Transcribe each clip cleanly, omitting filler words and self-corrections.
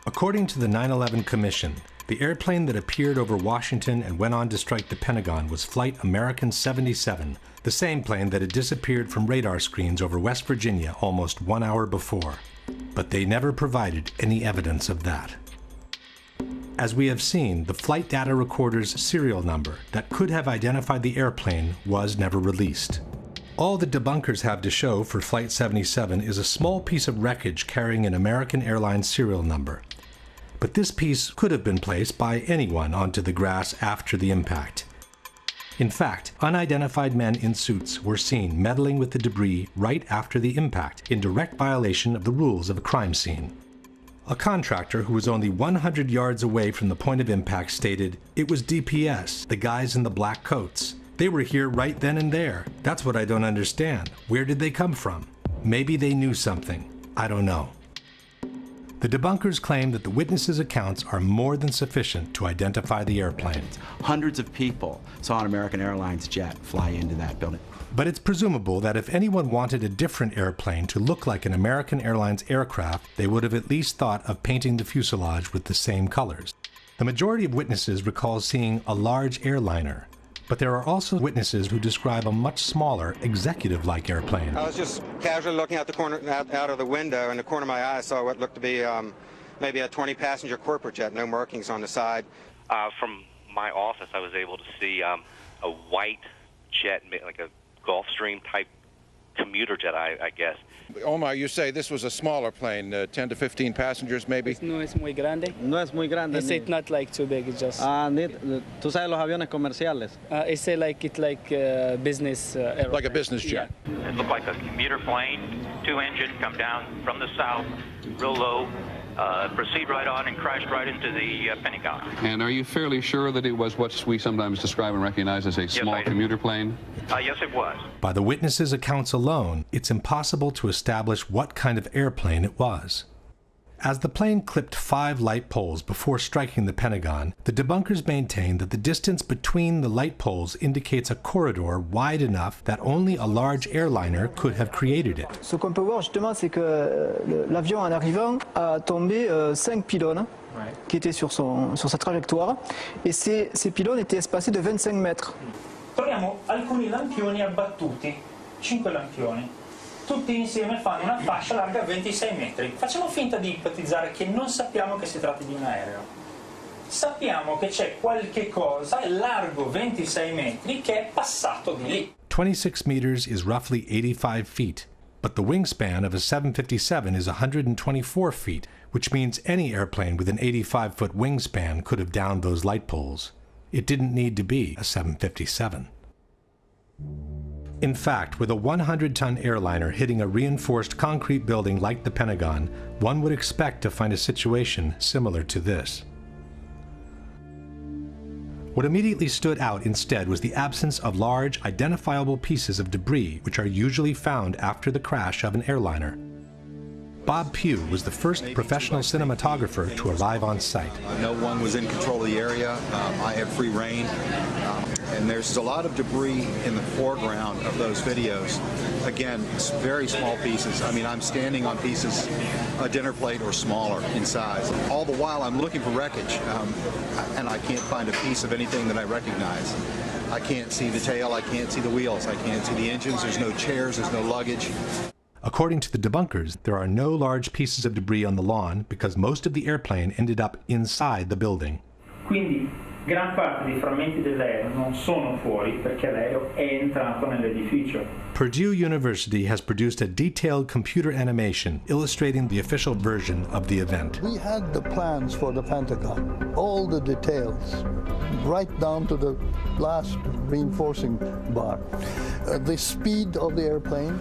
According to the 9/11 Commission, the airplane that appeared over Washington and went on to strike the Pentagon was Flight American 77, the same plane that had disappeared from radar screens over West Virginia almost 1 hour before. But they never provided any evidence of that. As we have seen, the flight data recorder's serial number that could have identified the airplane was never released. All the debunkers have to show for Flight 77 is a small piece of wreckage carrying an American Airlines serial number. But this piece could have been placed by anyone onto the grass after the impact. In fact, unidentified men in suits were seen meddling with the debris right after the impact, in direct violation of the rules of a crime scene. A contractor who was only 100 yards away from the point of impact stated, "It was DPS, the guys in the black coats. They were here right then and there. That's what I don't understand. Where did they come from? Maybe they knew something. I don't know." The debunkers claim that the witnesses' accounts are more than sufficient to identify the airplane. Hundreds of people saw an American Airlines jet fly into that building. But it's presumable that if anyone wanted a different airplane to look like an American Airlines aircraft, they would have at least thought of painting the fuselage with the same colors. The majority of witnesses recall seeing a large airliner, but there are also witnesses who describe a much smaller, executive-like airplane. I was just casually looking out the corner, out of the window. In the corner of my eye, I saw what looked to be maybe a 20-passenger corporate jet, no markings on the side. From my office, I was able to see a white jet, like a Gulfstream type commuter jet, I guess. Omar, you say this was a smaller plane, 10 to 15 passengers maybe? No es muy grande. No es muy grande. It's not like too big, it's just... tú sabes los aviones comerciales. It's like business airplane. Like a business jet. Yeah. It looked like a commuter plane, 2-engine, come down from the south, real low, proceed right on and crashed right into the Pentagon. And are you fairly sure that it was what we sometimes describe and recognize as a small commuter plane? Yes, it was. By the witnesses' accounts alone, it's impossible to establish what kind of airplane it was. As the plane clipped 5 light poles before striking the Pentagon, the debunkers maintain that the distance between the light poles indicates a corridor wide enough that only a large airliner could have created it. Ce qu'on peut voir justement, c'est que l'avion en arrivant a tombé 5 pylônes qui étaient sur sa trajectoire, et ces pylônes étaient espacés de 25 mètres. Troviamo alcuni lampioni abbattuti, 5 lampioni. Tutti insieme fanno una fascia larga 26 metri. Facciamo finta di ipotizzare che non sappiamo che si tratti di un aereo. Sappiamo che c'è qualche cosa largo 26 metri che è passato di lì. 26 meters is roughly 85 feet, but the wingspan of a 757 is 124 feet, which means any airplane with an 85-foot wingspan could have downed those light poles. It didn't need to be a 757. In fact, with a 100-ton airliner hitting a reinforced concrete building like the Pentagon, one would expect to find a situation similar to this. What immediately stood out instead was the absence of large, identifiable pieces of debris which are usually found after the crash of an airliner. Bob Pugh was the first professional cinematographer to arrive on site. No one was in control of the area. I had free reign. And there's a lot of debris in the foreground of those videos. Again, very small pieces. I mean, I'm standing on pieces, a dinner plate or smaller in size. All the while I'm looking for wreckage, and I can't find a piece of anything that I recognize. I can't see the tail, I can't see the wheels, I can't see the engines, there's no chairs, there's no luggage. According to the debunkers, there are no large pieces of debris on the lawn because most of the airplane ended up inside the building. Quindi gran parte dei frammenti dell'aereo non sono fuori perché l'aereo è entrato nell'edificio. Purdue University has produced a detailed computer animation illustrating the official version of the event. We had the plans for the Pentagon, all the details, right down to the last reinforcing bar. The speed of the airplane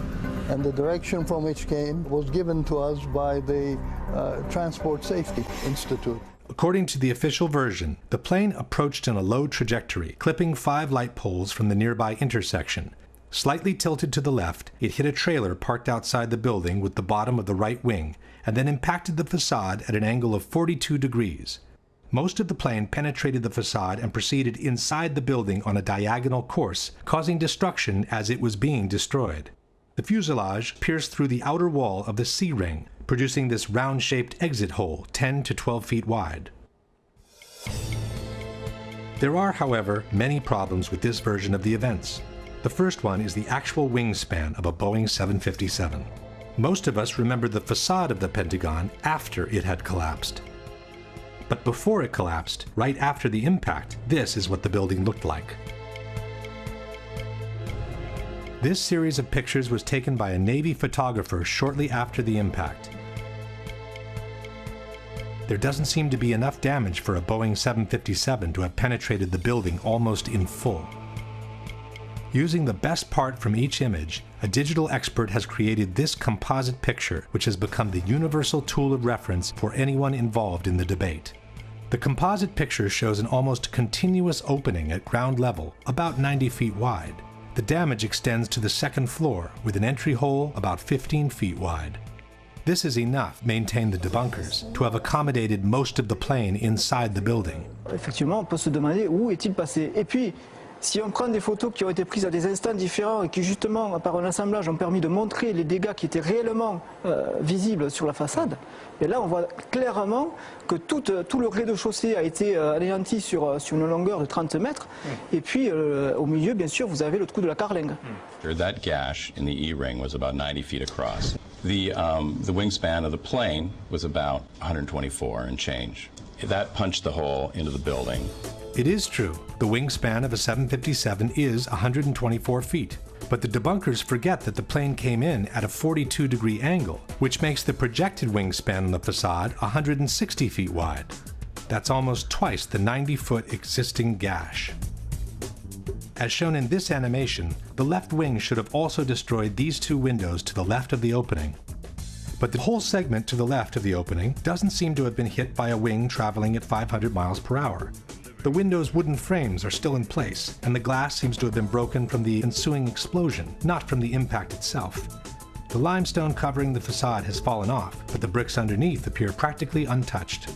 and the direction from which came was given to us by the Transport Safety Institute. According to the official version, the plane approached in a low trajectory, clipping 5 light poles from the nearby intersection. Slightly tilted to the left, it hit a trailer parked outside the building with the bottom of the right wing, and then impacted the facade at an angle of 42 degrees. Most of the plane penetrated the facade and proceeded inside the building on a diagonal course, causing destruction as it was being destroyed. The fuselage pierced through the outer wall of the C-ring, producing this round-shaped exit hole 10 to 12 feet wide. There are, however, many problems with this version of the events. The first one is the actual wingspan of a Boeing 757. Most of us remember the facade of the Pentagon after it had collapsed. But before it collapsed, right after the impact, this is what the building looked like. This series of pictures was taken by a Navy photographer shortly after the impact. There doesn't seem to be enough damage for a Boeing 757 to have penetrated the building almost in full. Using the best part from each image, a digital expert has created this composite picture, which has become the universal tool of reference for anyone involved in the debate. The composite picture shows an almost continuous opening at ground level, about 90 feet wide. The damage extends to the second floor, with an entry hole about 15 feet wide. This is enough, maintain the debunkers, to have accommodated most of the plane inside the building. Effectivement, on peut se demander où est-il passé. Et puis, si on prend des photos qui ont été prises à des instants différents et qui justement, par un assemblage, ont permis de montrer les dégâts qui étaient réellement visibles sur la façade, et là on voit clairement que tout le rez-de-chaussée a été anéanti sur une longueur de 30 mètres, et puis au milieu, bien sûr, vous avez le trou de la carlingue. That gash in the E-ring was about 90 feet across. The wingspan of the plane was about 124 and change. That punched the hole into the building. It is true, the wingspan of a 757 is 124 feet, but the debunkers forget that the plane came in at a 42-degree angle, which makes the projected wingspan on the facade 160 feet wide. That's almost twice the 90-foot existing gash. As shown in this animation, the left wing should have also destroyed these two windows to the left of the opening. But the whole segment to the left of the opening doesn't seem to have been hit by a wing traveling at 500 miles per hour. The window's wooden frames are still in place, and the glass seems to have been broken from the ensuing explosion, not from the impact itself. The limestone covering the facade has fallen off, but the bricks underneath appear practically untouched.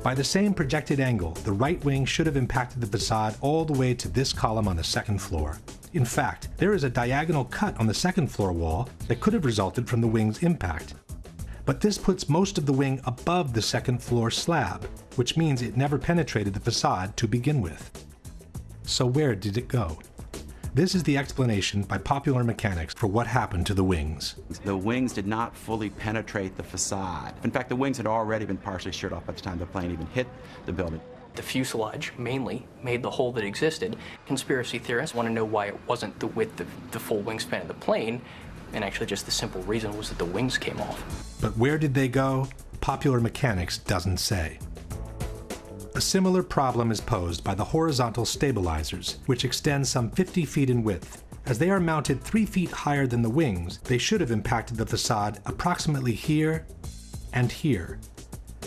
By the same projected angle, the right wing should have impacted the facade all the way to this column on the second floor. In fact, there is a diagonal cut on the second floor wall that could have resulted from the wing's impact. But this puts most of the wing above the second floor slab, which means it never penetrated the facade to begin with. So where did it go? This is the explanation by Popular Mechanics for what happened to the wings. The wings did not fully penetrate the facade. In fact, the wings had already been partially sheared off by the time the plane even hit the building. The fuselage mainly made the hole that existed. Conspiracy theorists want to know why it wasn't the width of the full wingspan of the plane, and actually just the simple reason was that the wings came off. But where did they go? Popular Mechanics doesn't say. A similar problem is posed by the horizontal stabilizers, which extend some 50 feet in width. As they are mounted 3 feet higher than the wings, they should have impacted the facade approximately here and here.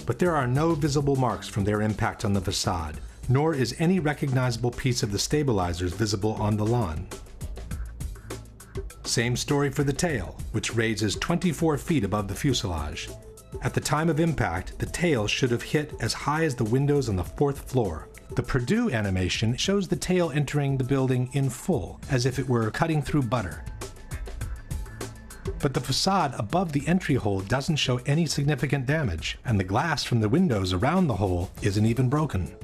But there are no visible marks from their impact on the facade, nor is any recognizable piece of the stabilizers visible on the lawn. Same story for the tail, which raises 24 feet above the fuselage. At the time of impact, the tail should have hit as high as the windows on the 4th floor. The Purdue animation shows the tail entering the building in full, as if it were cutting through butter. But the facade above the entry hole doesn't show any significant damage, and the glass from the windows around the hole isn't even broken.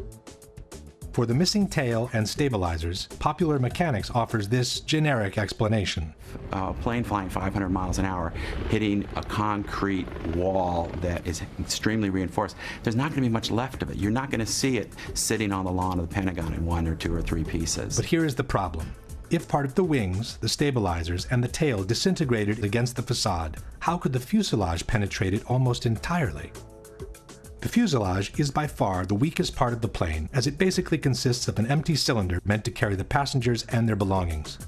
For the missing tail and stabilizers, Popular Mechanics offers this generic explanation. A plane flying 500 miles an hour, hitting a concrete wall that is extremely reinforced, there's not going to be much left of it. You're not going to see it sitting on the lawn of the Pentagon in 1 or 2 or 3 pieces. But here is the problem. If part of the wings, the stabilizers, and the tail disintegrated against the facade, how could the fuselage penetrate it almost entirely? The fuselage is by far the weakest part of the plane, as it basically consists of an empty cylinder meant to carry the passengers and their belongings.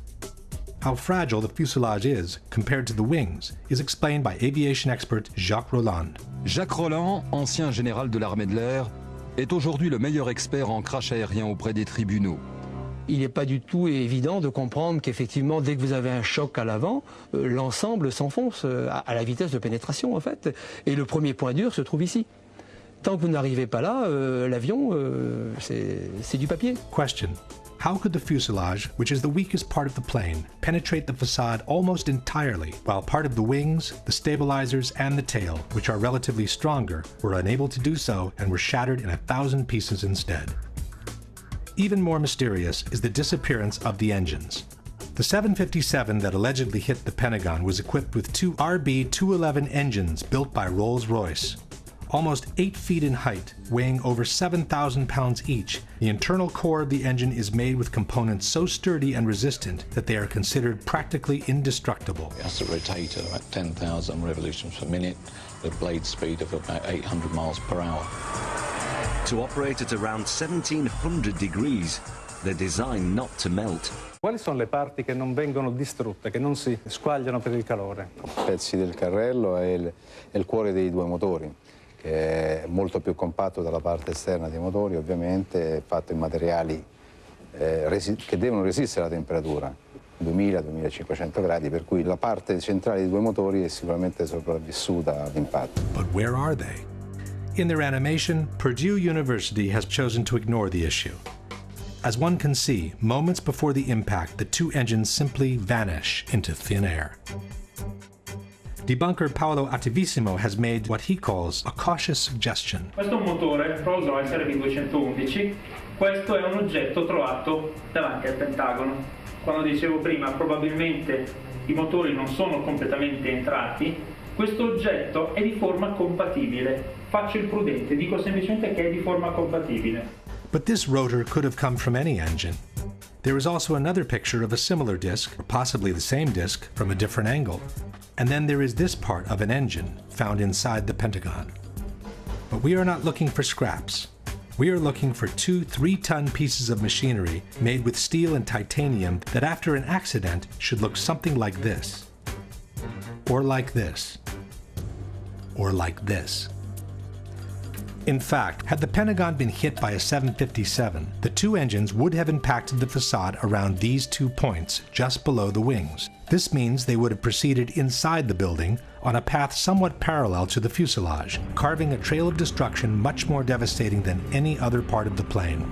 How fragile the fuselage is compared to the wings is explained by aviation expert Jacques Rolland. Jacques Rolland, ancien général de l'armée de l'air, est aujourd'hui le meilleur expert en crash aérien auprès des tribunaux. Il n'est pas du tout évident de comprendre qu'effectivement, dès que vous avez un choc à l'avant, l'ensemble s'enfonce à la vitesse de pénétration en fait. Et le premier point dur se trouve ici. Tant que vous n'arrivez pas là, l'avion, c'est du papier. Question. How could the fuselage, which is the weakest part of the plane, penetrate the facade almost entirely, while part of the wings, the stabilizers, and the tail, which are relatively stronger, were unable to do so and were shattered in 1,000 pieces instead? Even more mysterious is the disappearance of the engines. The 757 that allegedly hit the Pentagon was equipped with two RB-211 engines built by Rolls-Royce. Almost 8 feet in height, weighing over 7,000 pounds each, the internal core of the engine is made with components so sturdy and resistant that they are considered practically indestructible. It has to rotate at about 10,000 revolutions per minute, with a blade speed of about 800 miles per hour. To operate at around 1700 degrees, they're designed not to melt. Quali sono le parti che non vengono distrutte, che non si squagliano per il calore? Pezzi del carrello e il cuore dei due motori, che è molto più compatto dalla parte esterna dei motori, ovviamente, fatto in materiali che devono resistere alla temperatura, 2000-2500 gradi, per cui la parte centrale dei due motori è sicuramente sopravvissuta all'impatto. But where are they? In their animation, Purdue University has chosen to ignore the issue. As one can see, moments before the impact, the two engines simply vanish into thin air. Debunker Paolo Attivissimo has made what he calls a cautious suggestion. Questo è un motore Rolls-Royce RB211. Questo è un oggetto trovato davanti al Pentagono. Quando dicevo prima, probabilmente i motori non sono completamente entrati, questo oggetto è di forma compatibile. Faccio il prudente, dico semplicemente che è di forma compatibile. But this rotor could have come from any engine. There is also another picture of a similar disc, or possibly the same disc, from a different angle. And then there is this part of an engine found inside the Pentagon. But we are not looking for scraps. We are looking for 2 3-ton pieces of machinery made with steel and titanium that after an accident should look something like this. Or like this. Or like this. In fact, had the Pentagon been hit by a 757, the two engines would have impacted the facade around these 2 points just below the wings. This means they would have proceeded inside the building on a path somewhat parallel to the fuselage, carving a trail of destruction much more devastating than any other part of the plane.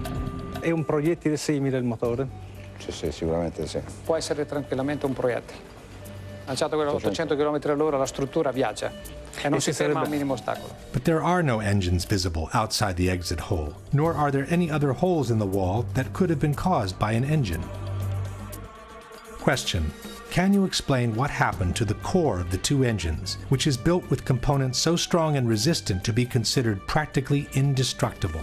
È un proiettile simile il motore? Sì, sicuramente sì. Può essere tranquillamente un proiettile. Lanciato a 800 km/h la struttura viaggia e non si ferma al minimo ostacolo. But there are no engines visible outside the exit hole, nor are there any other holes in the wall that could have been caused by an engine. Question: can you explain what happened to the core of the two engines, which is built with components so strong and resistant to be considered practically indestructible?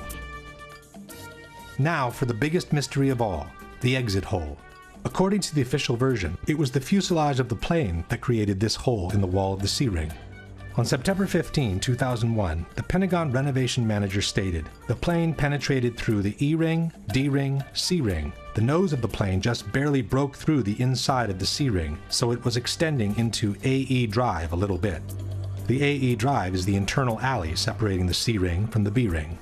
Now for the biggest mystery of all, the exit hole. According to the official version, it was the fuselage of the plane that created this hole in the wall of the C-ring. On September 15, 2001, the Pentagon renovation manager stated, the plane penetrated through the E-ring, D-ring, C-ring. The nose of the plane just barely broke through the inside of the C-ring, so it was extending into AE drive a little bit. The AE drive is the internal alley separating the C-ring from the B-ring.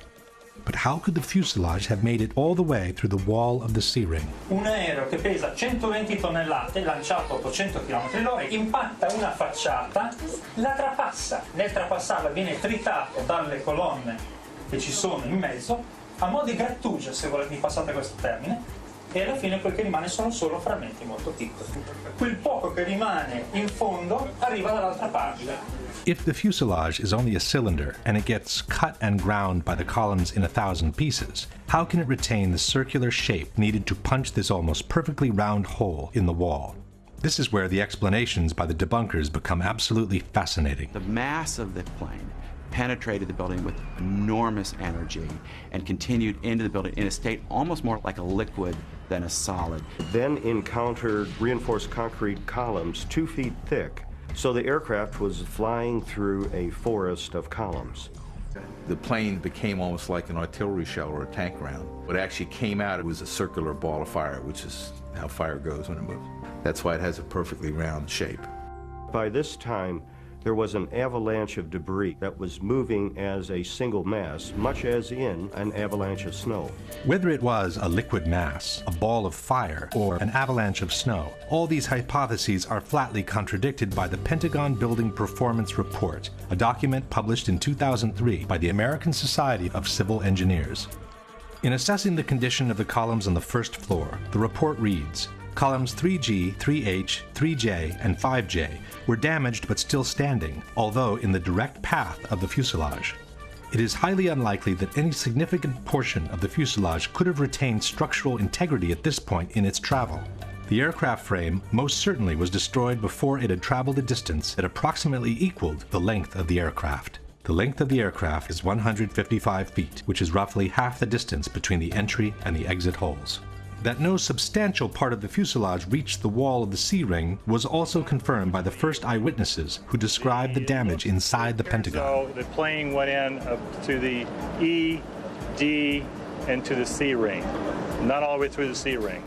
But how could the fuselage have made it all the way through the wall of the C-ring? Un aereo che pesa 120 tonnellate, lanciato a 800 km/h, impatta una facciata, la trapassa. Nel trapassarla viene tritato dalle colonne che ci sono in mezzo, a mo' di grattugia, se volete, passate questo termine, e alla fine quel che rimane sono solo frammenti molto piccoli. Quel poco che rimane in fondo arriva dall'altra parte. If the fuselage is only a cylinder and it gets cut and ground by the columns in 1,000 pieces, how can it retain the circular shape needed to punch this almost perfectly round hole in the wall? This is where the explanations by the debunkers become absolutely fascinating. The mass of the plane penetrated the building with enormous energy and continued into the building in a state almost more like a liquid than a solid. Then encountered reinforced concrete columns 2 feet thick. So the aircraft was flying through a forest of columns. The plane became almost like an artillery shell or a tank round. What actually came out, it was a circular ball of fire, which is how fire goes when it moves. That's why it has a perfectly round shape. By this time, there was an avalanche of debris that was moving as a single mass, much as in an avalanche of snow. Whether it was a liquid mass, a ball of fire, or an avalanche of snow, all these hypotheses are flatly contradicted by the Pentagon Building Performance Report, a document published in 2003 by the American Society of Civil Engineers. In assessing the condition of the columns on the first floor, the report reads, columns 3G, 3H, 3J, and 5J were damaged but still standing, although in the direct path of the fuselage. It is highly unlikely that any significant portion of the fuselage could have retained structural integrity at this point in its travel. The aircraft frame most certainly was destroyed before it had traveled a distance that approximately equaled the length of the aircraft. The length of the aircraft is 155 feet, which is roughly half the distance between the entry and the exit holes. That no substantial part of the fuselage reached the wall of the C-ring was also confirmed by the first eyewitnesses who described the damage inside the Pentagon. So the plane went in up to the E, D, and to the C-ring. Not all the way through the C-ring.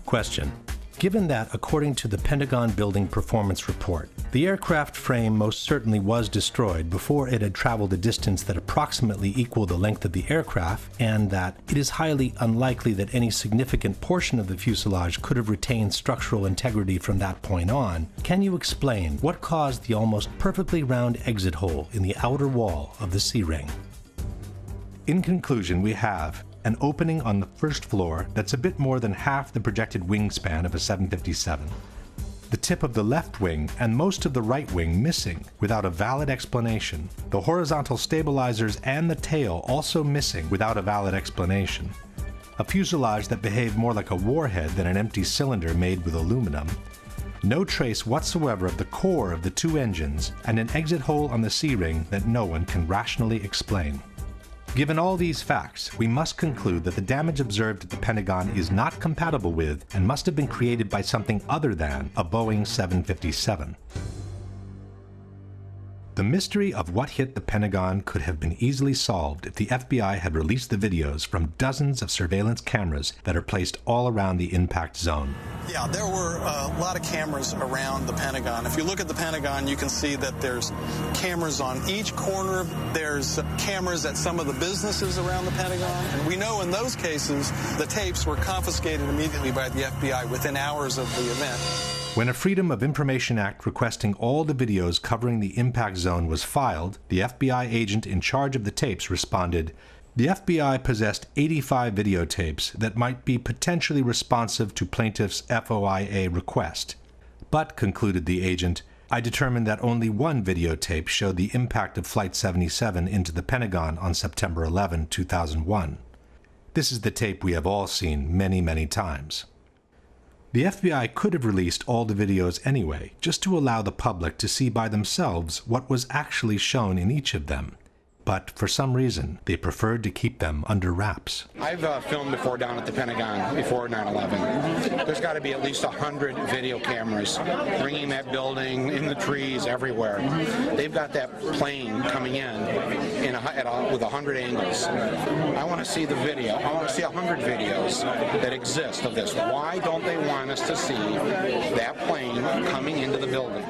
Question. Given that, according to the Pentagon Building Performance Report, the aircraft frame most certainly was destroyed before it had traveled a distance that approximately equaled the length of the aircraft, and that it is highly unlikely that any significant portion of the fuselage could have retained structural integrity from that point on, can you explain what caused the almost perfectly round exit hole in the outer wall of the C-ring? In conclusion, we have an opening on the first floor that's a bit more than half the projected wingspan of a 757. The tip of the left wing and most of the right wing missing without a valid explanation. The horizontal stabilizers and the tail also missing without a valid explanation. A fuselage that behaved more like a warhead than an empty cylinder made with aluminum. No trace whatsoever of the core of the two engines, and an exit hole on the C-ring that no one can rationally explain. Given all these facts, we must conclude that the damage observed at the Pentagon is not compatible with and must have been created by something other than a Boeing 757. The mystery of what hit the Pentagon could have been easily solved if the FBI had released the videos from dozens of surveillance cameras that are placed all around the impact zone. Yeah, there were a lot of cameras around the Pentagon. If you look at the Pentagon, you can see that there's cameras on each corner. There's cameras at some of the businesses around the Pentagon. And we know in those cases, the tapes were confiscated immediately by the FBI within hours of the event. When a Freedom of Information Act requesting all the videos covering the impact zone was filed, the FBI agent in charge of the tapes responded, "The FBI possessed 85 videotapes that might be potentially responsive to plaintiff's FOIA request. But," concluded the agent, "I determined that only one videotape showed the impact of Flight 77 into the Pentagon on September 11, 2001. This is the tape we have all seen many, many times." The FBI could have released all the videos anyway, just to allow the public to see by themselves what was actually shown in each of them. But for some reason, they preferred to keep them under wraps. I've filmed before down at the Pentagon, before 9/11. There's got to be at least 100 video cameras ringing that building, in the trees, everywhere. They've got that plane coming in with 100 angles. I want to see the video. I want to see 100 videos that exist of this. Why don't they want us to see that plane coming into the building?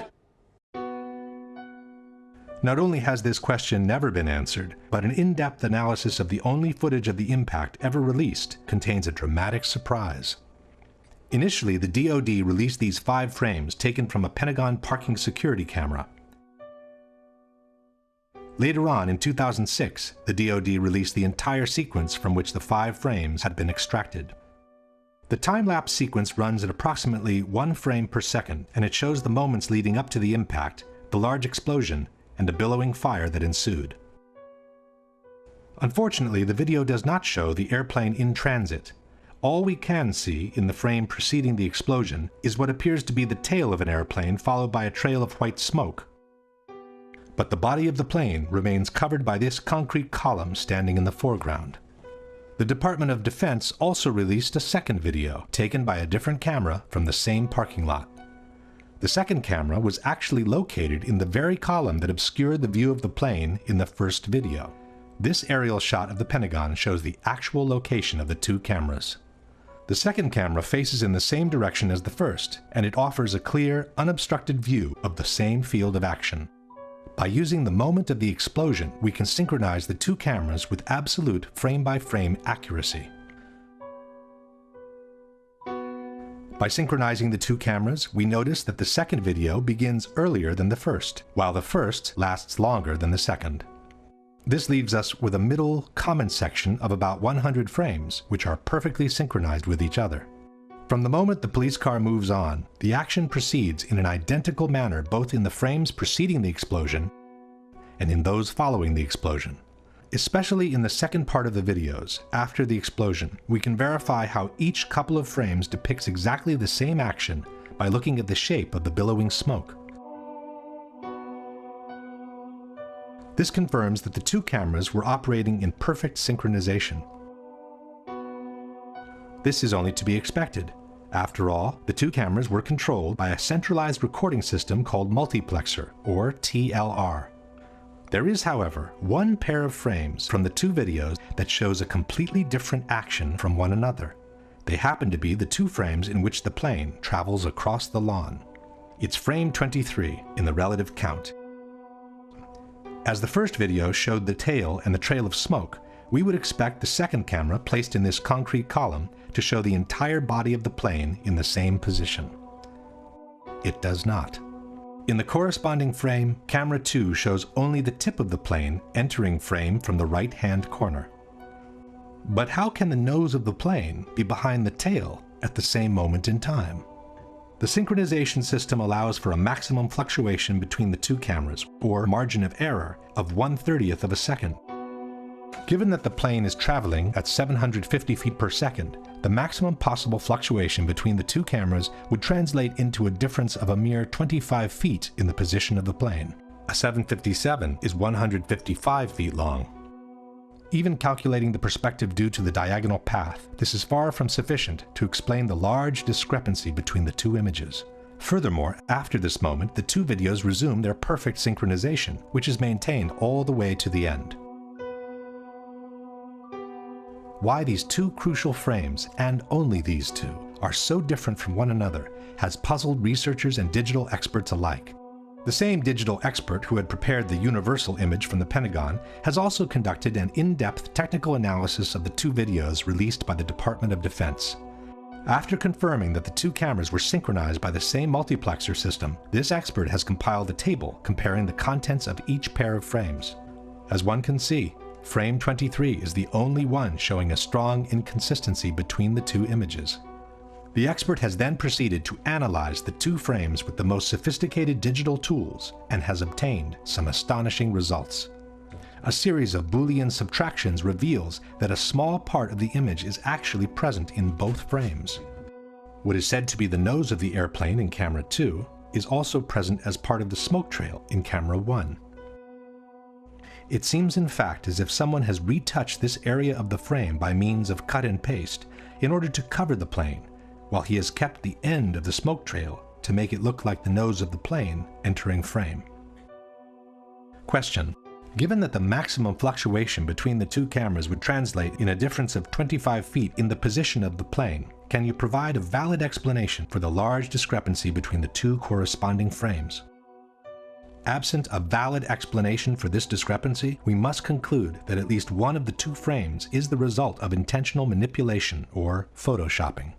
Not only has this question never been answered, but an in-depth analysis of the only footage of the impact ever released contains a dramatic surprise. Initially, the DoD released these 5 frames taken from a Pentagon parking security camera. Later on, in 2006, the DoD released the entire sequence from which the 5 frames had been extracted. The time-lapse sequence runs at approximately 1 frame per second, and it shows the moments leading up to the impact, the large explosion, and a billowing fire that ensued. Unfortunately, the video does not show the airplane in transit. All we can see in the frame preceding the explosion is what appears to be the tail of an airplane followed by a trail of white smoke. But the body of the plane remains covered by this concrete column standing in the foreground. The Department of Defense also released a second video, taken by a different camera from the same parking lot. The second camera was actually located in the very column that obscured the view of the plane in the first video. This aerial shot of the Pentagon shows the actual location of the 2 cameras. The second camera faces in the same direction as the first, and it offers a clear, unobstructed view of the same field of action. By using the moment of the explosion, we can synchronize the 2 cameras with absolute frame-by-frame accuracy. By synchronizing the 2 cameras, we notice that the second video begins earlier than the first, while the first lasts longer than the second. This leaves us with a middle comment section of about 100 frames, which are perfectly synchronized with each other. From the moment the police car moves on, the action proceeds in an identical manner both in the frames preceding the explosion and in those following the explosion. Especially in the second part of the videos, after the explosion, we can verify how each couple of frames depicts exactly the same action by looking at the shape of the billowing smoke. This confirms that the two cameras were operating in perfect synchronization. This is only to be expected. After all, the two cameras were controlled by a centralized recording system called multiplexer, or TLR. There is, however, one pair of frames from the two videos that shows a completely different action from one another. They happen to be the two frames in which the plane travels across the lawn. It's frame 23 in the relative count. As the first video showed the tail and the trail of smoke, we would expect the second camera placed in this concrete column to show the entire body of the plane in the same position. It does not. In the corresponding frame, camera 2 shows only the tip of the plane entering frame from the right-hand corner. But how can the nose of the plane be behind the tail at the same moment in time? The synchronization system allows for a maximum fluctuation between the two cameras, or margin of error, of 1/30th of a second. Given that the plane is traveling at 750 feet per second, the maximum possible fluctuation between the two cameras would translate into a difference of a mere 25 feet in the position of the plane. A 757 is 155 feet long. Even calculating the perspective due to the diagonal path, this is far from sufficient to explain the large discrepancy between the two images. Furthermore, after this moment, the two videos resume their perfect synchronization, which is maintained all the way to the end. Why these two crucial frames, and only these two, are so different from one another has puzzled researchers and digital experts alike. The same digital expert who had prepared the universal image from the Pentagon has also conducted an in-depth technical analysis of the two videos released by the Department of Defense. After confirming that the two cameras were synchronized by the same multiplexer system, this expert has compiled a table comparing the contents of each pair of frames. As one can see, frame 23 is the only one showing a strong inconsistency between the two images. The expert has then proceeded to analyze the two frames with the most sophisticated digital tools and has obtained some astonishing results. A series of Boolean subtractions reveals that a small part of the image is actually present in both frames. What is said to be the nose of the airplane in camera 2 is also present as part of the smoke trail in camera 1. It seems in fact as if someone has retouched this area of the frame by means of cut and paste in order to cover the plane, while he has kept the end of the smoke trail to make it look like the nose of the plane entering frame. Question: given that the maximum fluctuation between the two cameras would translate in a difference of 25 feet in the position of the plane, can you provide a valid explanation for the large discrepancy between the two corresponding frames? Absent a valid explanation for this discrepancy, we must conclude that at least one of the two frames is the result of intentional manipulation or photoshopping.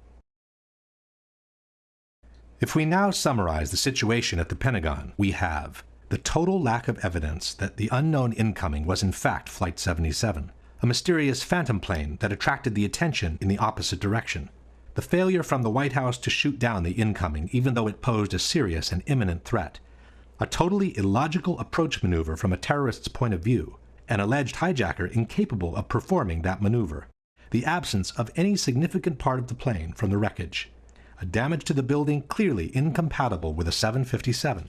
If we now summarize the situation at the Pentagon, we have the total lack of evidence that the unknown incoming was in fact Flight 77, a mysterious phantom plane that attracted the attention in the opposite direction, the failure from the White House to shoot down the incoming even though it posed a serious and imminent threat, a totally illogical approach maneuver from a terrorist's point of view, an alleged hijacker incapable of performing that maneuver, the absence of any significant part of the plane from the wreckage, a damage to the building clearly incompatible with a 757,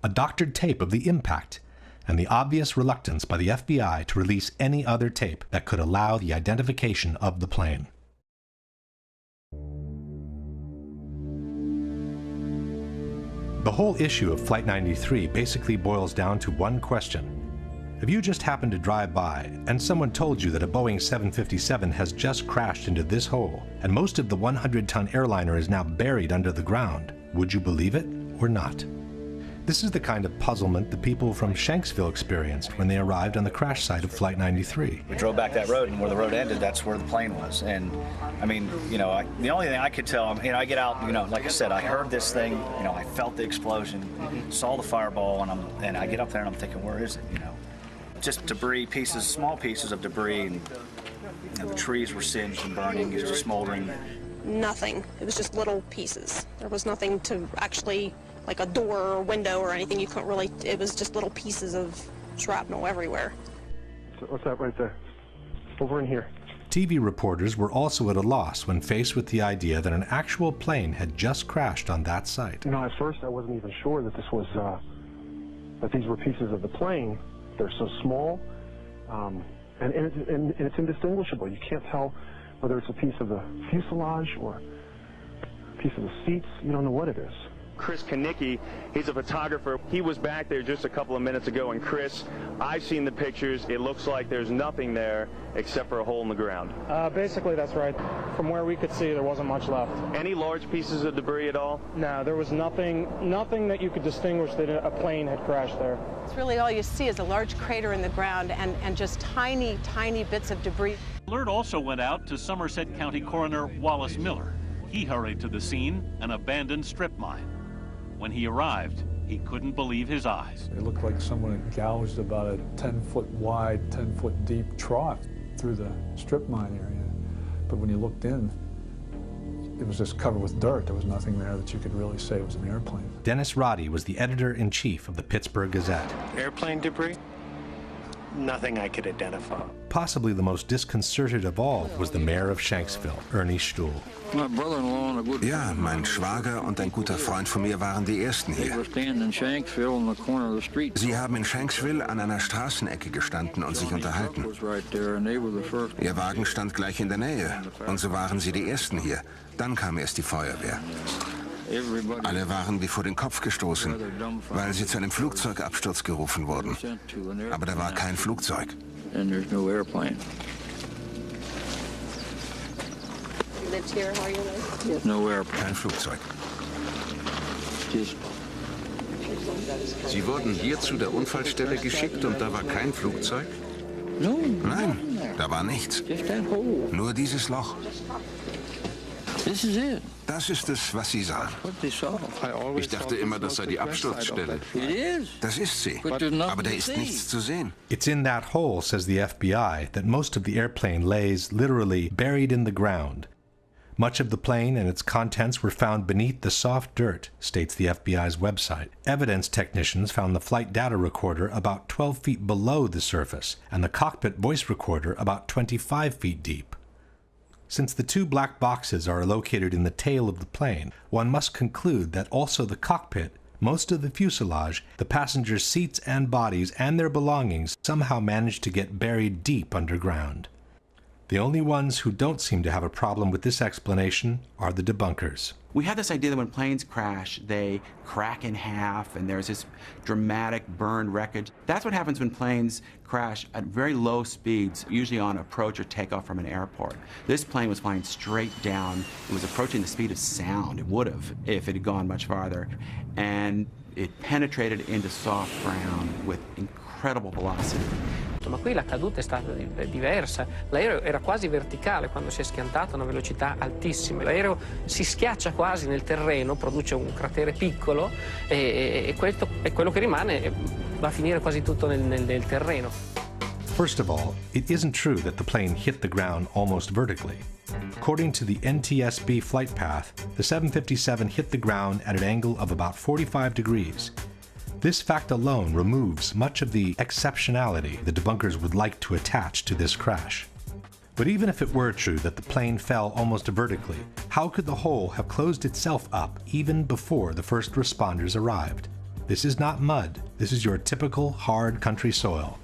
a doctored tape of the impact, and the obvious reluctance by the FBI to release any other tape that could allow the identification of the plane. The whole issue of Flight 93 basically boils down to one question. If you just happened to drive by and someone told you that a Boeing 757 has just crashed into this hole and most of the 100-ton airliner is now buried under the ground, would you believe it or not? This is the kind of puzzlement the people from Shanksville experienced when they arrived on the crash site of Flight 93. We drove back that road, and where the road ended, that's where the plane was. And I mean, the only thing I could tell, I get out, like I said, I heard this thing, I felt the explosion, saw the fireball, and I get up there and I'm thinking, where is it, just debris pieces, small pieces of debris, and the trees were singed and burning, it was just smoldering. Nothing. It was just little pieces. There was nothing to actually, like a door or window or anything. You couldn't really, it was just little pieces of shrapnel everywhere. What's that right there? Over in here. TV reporters were also at a loss when faced with the idea that an actual plane had just crashed on that site. You know, at first I wasn't even sure that this was, that these were pieces of the plane. They're so small, and it's indistinguishable. You can't tell whether it's a piece of the fuselage or a piece of the seats. You don't know what it is. Chris Kanicki, he's a photographer. He was back there just a couple of minutes ago, and Chris, I've seen the pictures. It looks like there's nothing there except for a hole in the ground. Basically, that's right. From where we could see, there wasn't much left. Any large pieces of debris at all? No, there was nothing that you could distinguish that a plane had crashed there. It's really all you see is a large crater in the ground and just tiny, tiny bits of debris. Alert also went out to Somerset County Coroner Wallace Miller. He hurried to the scene, an abandoned strip mine. When he arrived, he couldn't believe his eyes. It looked like someone had gouged about a 10-foot wide, 10-foot deep trough through the strip mine area. But when you looked in, it was just covered with dirt. There was nothing there that you could really say was an airplane. Dennis Roddy was the editor-in-chief of the Pittsburgh Gazette. Airplane debris? Nothing I could identify. Possibly the most disconcerted of all was the mayor of Shanksville, Ernie Stuhl. Ja, mein Schwager und ein guter Freund von mir waren die Ersten hier. Sie haben in Shanksville an einer Straßenecke gestanden und sich unterhalten. Ihr Wagen stand gleich in der Nähe und so waren sie die Ersten hier. Dann kam erst die Feuerwehr. Alle waren wie vor den Kopf gestoßen, weil sie zu einem Flugzeugabsturz gerufen wurden. Aber da war kein Flugzeug. Kein Flugzeug. Sie wurden hier zu der Unfallstelle geschickt und da war kein Flugzeug? Nein, da war nichts. Nur dieses Loch. Das ist es, was Sie sahen. Ich dachte immer, das sei die Absturzstelle. Das ist sie, aber da ist nichts zu sehen. It's in that hole, says the FBI, that most of the airplane lays literally buried in the ground. Much of the plane and its contents were found beneath the soft dirt, states the FBI's website. Evidence technicians found the flight data recorder about 12 feet below the surface and the cockpit voice recorder about 25 feet deep. Since the two black boxes are located in the tail of the plane, one must conclude that also the cockpit, most of the fuselage, the passengers' seats and bodies, and their belongings somehow managed to get buried deep underground. The only ones who don't seem to have a problem with this explanation are the debunkers. We have this idea that when planes crash, they crack in half and there's this dramatic burned wreckage. That's what happens when planes crash at very low speeds, usually on approach or takeoff from an airport. This plane was flying straight down. It was approaching the speed of sound. It would have if it had gone much farther. And it penetrated into soft ground with incredible velocity. Ma qui la caduta è stata diversa. L'aereo era quasi verticale quando si è schiantato a una velocità altissima. L'aereo si schiaccia quasi nel terreno, produce un cratere piccolo e quello che rimane va a finire quasi tutto nel terreno. First of all, it isn't true that the plane hit the ground almost vertically. According to the NTSB flight path, the 757 hit the ground at an angle of about 45 degrees. This fact alone removes much of the exceptionality the debunkers would like to attach to this crash. But even if it were true that the plane fell almost vertically, how could the hole have closed itself up even before the first responders arrived? This is not mud. This is your typical hard country soil.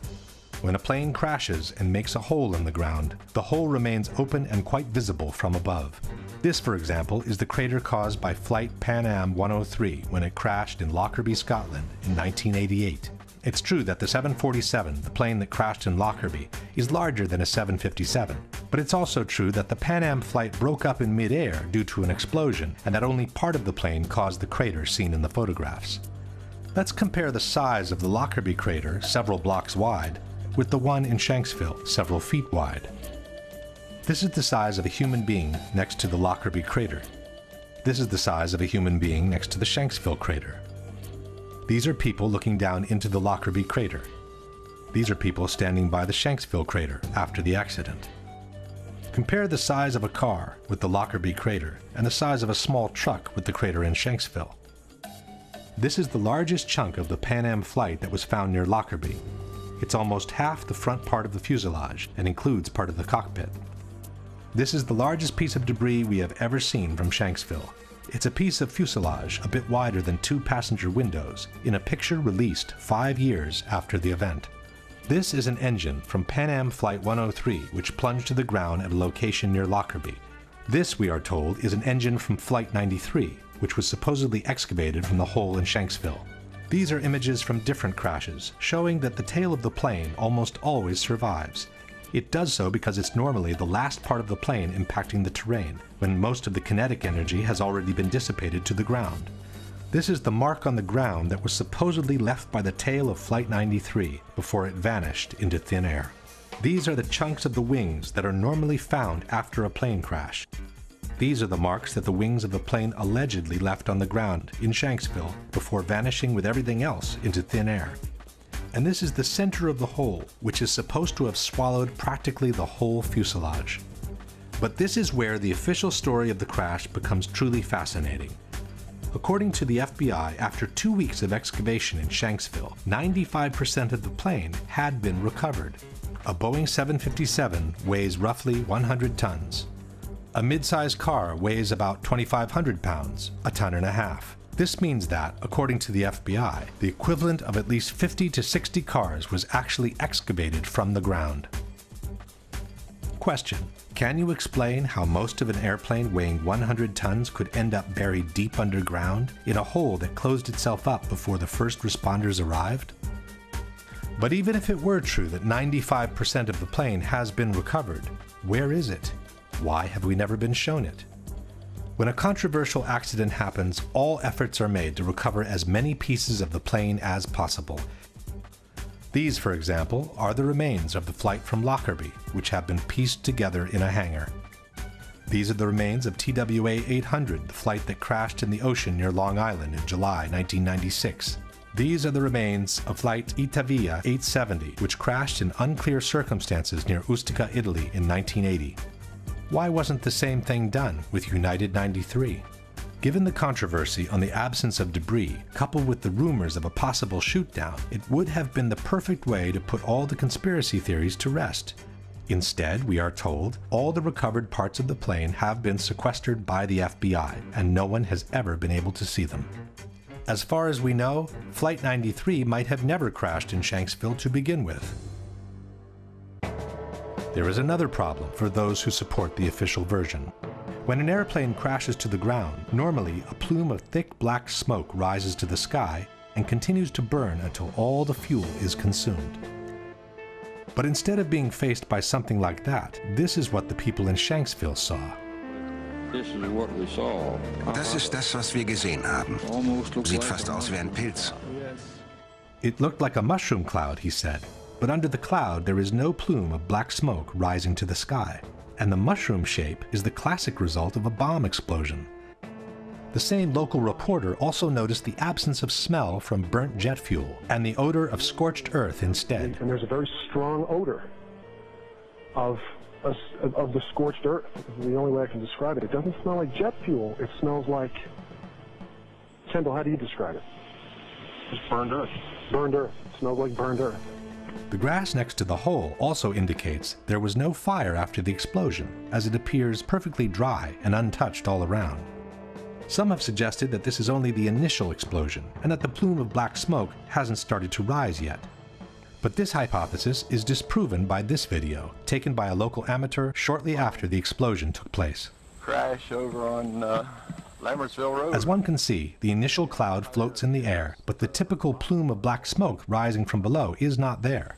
When a plane crashes and makes a hole in the ground, the hole remains open and quite visible from above. This, for example, is the crater caused by Flight Pan Am 103 when it crashed in Lockerbie, Scotland in 1988. It's true that the 747, the plane that crashed in Lockerbie, is larger than a 757, but it's also true that the Pan Am flight broke up in mid-air due to an explosion and that only part of the plane caused the crater seen in the photographs. Let's compare the size of the Lockerbie crater, several blocks wide, with the one in Shanksville, several feet wide. This is the size of a human being next to the Lockerbie crater. This is the size of a human being next to the Shanksville crater. These are people looking down into the Lockerbie crater. These are people standing by the Shanksville crater after the accident. Compare the size of a car with the Lockerbie crater and the size of a small truck with the crater in Shanksville. This is the largest chunk of the Pan Am flight that was found near Lockerbie. It's almost half the front part of the fuselage and includes part of the cockpit. This is the largest piece of debris we have ever seen from Shanksville. It's a piece of fuselage a bit wider than 2 passenger windows in a picture released 5 years after the event. This is an engine from Pan Am Flight 103 which plunged to the ground at a location near Lockerbie. This, we are told, is an engine from Flight 93, which was supposedly excavated from the hole in Shanksville. These are images from different crashes, showing that the tail of the plane almost always survives. It does so because it's normally the last part of the plane impacting the terrain, when most of the kinetic energy has already been dissipated to the ground. This is the mark on the ground that was supposedly left by the tail of Flight 93 before it vanished into thin air. These are the chunks of the wings that are normally found after a plane crash. These are the marks that the wings of the plane allegedly left on the ground in Shanksville before vanishing with everything else into thin air. And this is the center of the hole, which is supposed to have swallowed practically the whole fuselage. But this is where the official story of the crash becomes truly fascinating. According to the FBI, after 2 weeks of excavation in Shanksville, 95% of the plane had been recovered. A Boeing 757 weighs roughly 100 tons. A mid-sized car weighs about 2,500 pounds, a ton and a half. This means that, according to the FBI, the equivalent of at least 50 to 60 cars was actually excavated from the ground. Question: can you explain how most of an airplane weighing 100 tons could end up buried deep underground in a hole that closed itself up before the first responders arrived? But even if it were true that 95% of the plane has been recovered, where is it? Why have we never been shown it? When a controversial accident happens, all efforts are made to recover as many pieces of the plane as possible. These, for example, are the remains of the flight from Lockerbie, which have been pieced together in a hangar. These are the remains of TWA 800, the flight that crashed in the ocean near Long Island in July 1996. These are the remains of flight Itavia 870, which crashed in unclear circumstances near Ustica, Italy in 1980. Why wasn't the same thing done with United 93? Given the controversy on the absence of debris, coupled with the rumors of a possible shoot-down, it would have been the perfect way to put all the conspiracy theories to rest. Instead, we are told, all the recovered parts of the plane have been sequestered by the FBI, and no one has ever been able to see them. As far as we know, Flight 93 might have never crashed in Shanksville to begin with. There is another problem for those who support the official version. When an airplane crashes to the ground, normally a plume of thick black smoke rises to the sky and continues to burn until all the fuel is consumed. But instead of being faced by something like that, this is what the people in Shanksville saw. Das ist das, was wir gesehen haben. Sieht fast aus wie ein Pilz. It looked like a mushroom cloud, he said. But under the cloud there is no plume of black smoke rising to the sky, and the mushroom shape is the classic result of a bomb explosion. The same local reporter also noticed the absence of smell from burnt jet fuel and the odor of scorched earth instead. And there's a very strong odor of the scorched earth. The only way I can describe it. It doesn't smell like jet fuel. It smells like... Kendall, how do you describe it? Just burned earth. Burned earth. It smells like burned earth. The grass next to the hole also indicates there was no fire after the explosion, as it appears perfectly dry and untouched all around. Some have suggested that this is only the initial explosion, and that the plume of black smoke hasn't started to rise yet. But this hypothesis is disproven by this video, taken by a local amateur shortly after the explosion took place. Crash over on Lambertsville Road. As one can see, the initial cloud floats in the air, but the typical plume of black smoke rising from below is not there.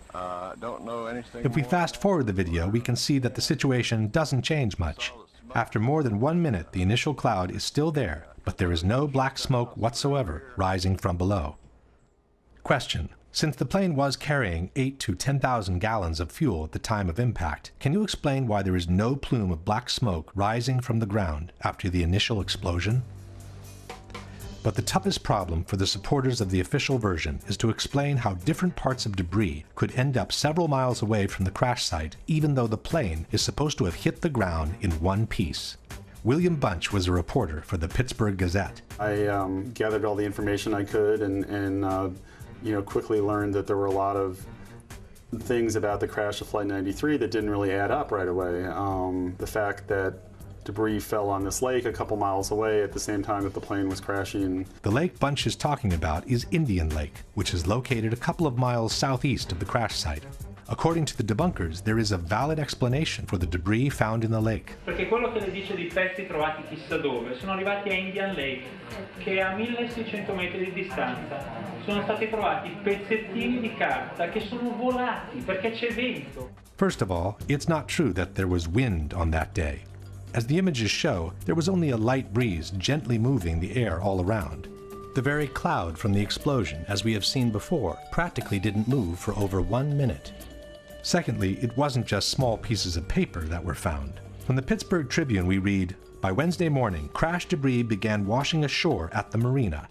Don't know anything If we fast forward the video, we can see that the situation doesn't change much. After more than 1 minute, the initial cloud is still there, but there is no black smoke whatsoever rising from below. Question: since the plane was carrying 8,000 to 10,000 gallons of fuel at the time of impact, can you explain why there is no plume of black smoke rising from the ground after the initial explosion? But the toughest problem for the supporters of the official version is to explain how different parts of debris could end up several miles away from the crash site, even though the plane is supposed to have hit the ground in one piece. William Bunch was a reporter for the Pittsburgh Gazette. I gathered all the information I could and quickly learned that there were a lot of things about the crash of Flight 93 that didn't really add up right away. The fact that debris fell on this lake a couple miles away at the same time that the plane was crashing. The lake Bunch is talking about is Indian Lake, which is located a couple of miles southeast of the crash site. According to the debunkers, there is a valid explanation for the debris found in the lake. Perché quello che le dice di pezzi trovati chissà dove sono arrivati a Indian Lake, che è a 1600 metri di distanza. Sono stati trovati pezzettini di carta che sono volati perché c'è vento. First of all, it's not true that there was wind on that day. As the images show, there was only a light breeze gently moving the air all around. The very cloud from the explosion, as we have seen before, practically didn't move for over 1 minute. Secondly, it wasn't just small pieces of paper that were found. From the Pittsburgh Tribune we read, "By Wednesday morning, crash debris began washing ashore at the marina."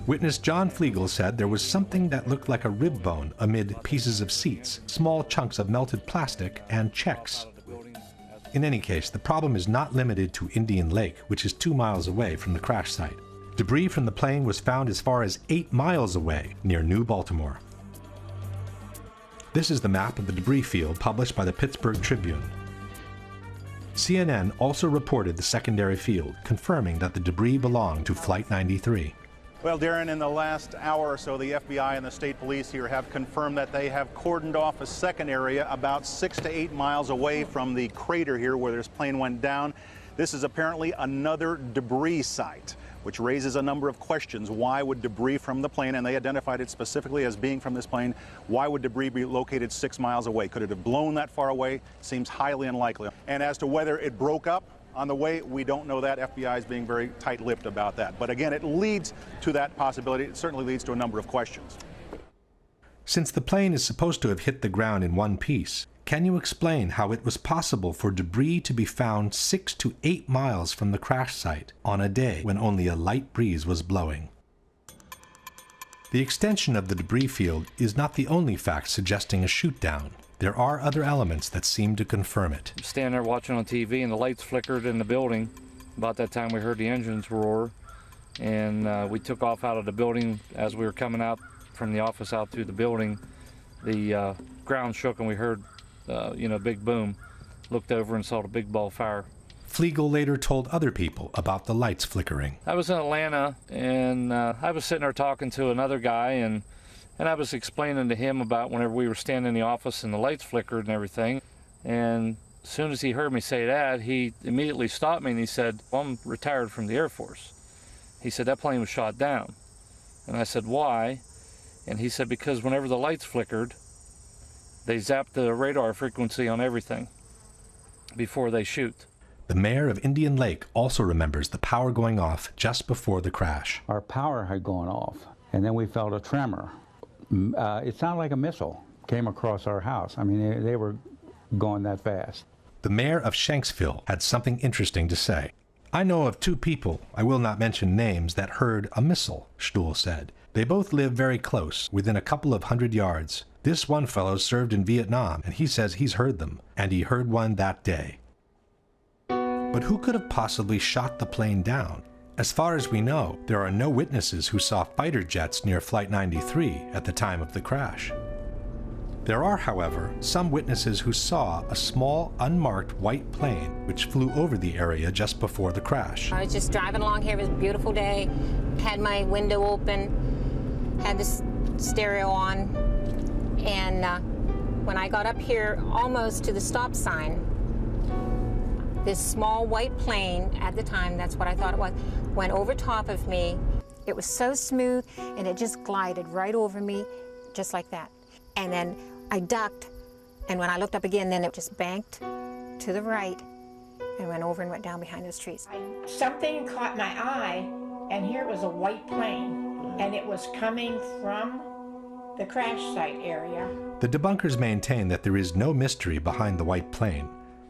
Witness John Flegel said there was something that looked like a rib bone amid pieces of seats, small chunks of melted plastic, and checks. In any case, the problem is not limited to Indian Lake, which is 2 miles away from the crash site. Debris from the plane was found as far as 8 miles away, near New Baltimore. This is the map of the debris field published by the Pittsburgh Tribune. CNN also reported the secondary field, confirming that the debris belonged to Flight 93. Well, Darren, in the last hour or so, the FBI and the state police here have confirmed that they have cordoned off a second area about 6 to 8 miles away from the crater here where this plane went down. This is apparently another debris site, which raises a number of questions. Why would debris from the plane, and they identified it specifically as being from this plane, why would debris be located 6 miles away? Could it have blown that far away? Seems highly unlikely. And as to whether it broke up on the way, we don't know that. FBI is being very tight-lipped about that. But again, it leads to that possibility. It certainly leads to a number of questions. Since the plane is supposed to have hit the ground in one piece, can you explain how it was possible for debris to be found 6 to 8 miles from the crash site on a day when only a light breeze was blowing? The extension of the debris field is not the only fact suggesting a shoot-down. There are other elements that seem to confirm it. Standing there watching on TV and the lights flickered in the building. About that time we heard the engines roar, and we took off out of the building. As we were coming out from the office out through the building, the ground shook and we heard big boom. Looked over and saw the big ball of fire. Flegel later told other people about the lights flickering. I was in Atlanta, and I was sitting there talking to another guy, and I was explaining to him about whenever we were standing in the office and the lights flickered and everything. And as soon as he heard me say that, he immediately stopped me and he said, "Well, I'm retired from the Air Force." He said, "That plane was shot down." And I said, "Why?" And he said, "Because whenever the lights flickered, they zapped the radar frequency on everything before they shoot." The mayor of Indian Lake also remembers the power going off just before the crash. Our power had gone off, and then we felt a tremor. It sounded like a missile came across our house. I mean, they were going that fast. The mayor of Shanksville had something interesting to say. "I know of 2 people, I will not mention names, that heard a missile," Stuhl said. "They both live very close, within a couple of 100 yards. This one fellow served in Vietnam, and he says he's heard them, and he heard one that day." But who could have possibly shot the plane down? As far as we know, there are no witnesses who saw fighter jets near Flight 93 at the time of the crash. There are, however, some witnesses who saw a small, unmarked white plane which flew over the area just before the crash. I was just driving along here. It was a beautiful day. Had my window open, had the stereo on, and when I got up here almost to the stop sign, this small white plane, at the time, that's what I thought it was, went over top of me. It was so smooth, and it just glided right over me, just like that. And then I ducked, and when I looked up again, then it just banked to the right and went over and went down behind those trees. Something caught my eye, and here was a white plane, and it was coming from the crash site area. The debunkers maintain that there is no mystery behind the white plane.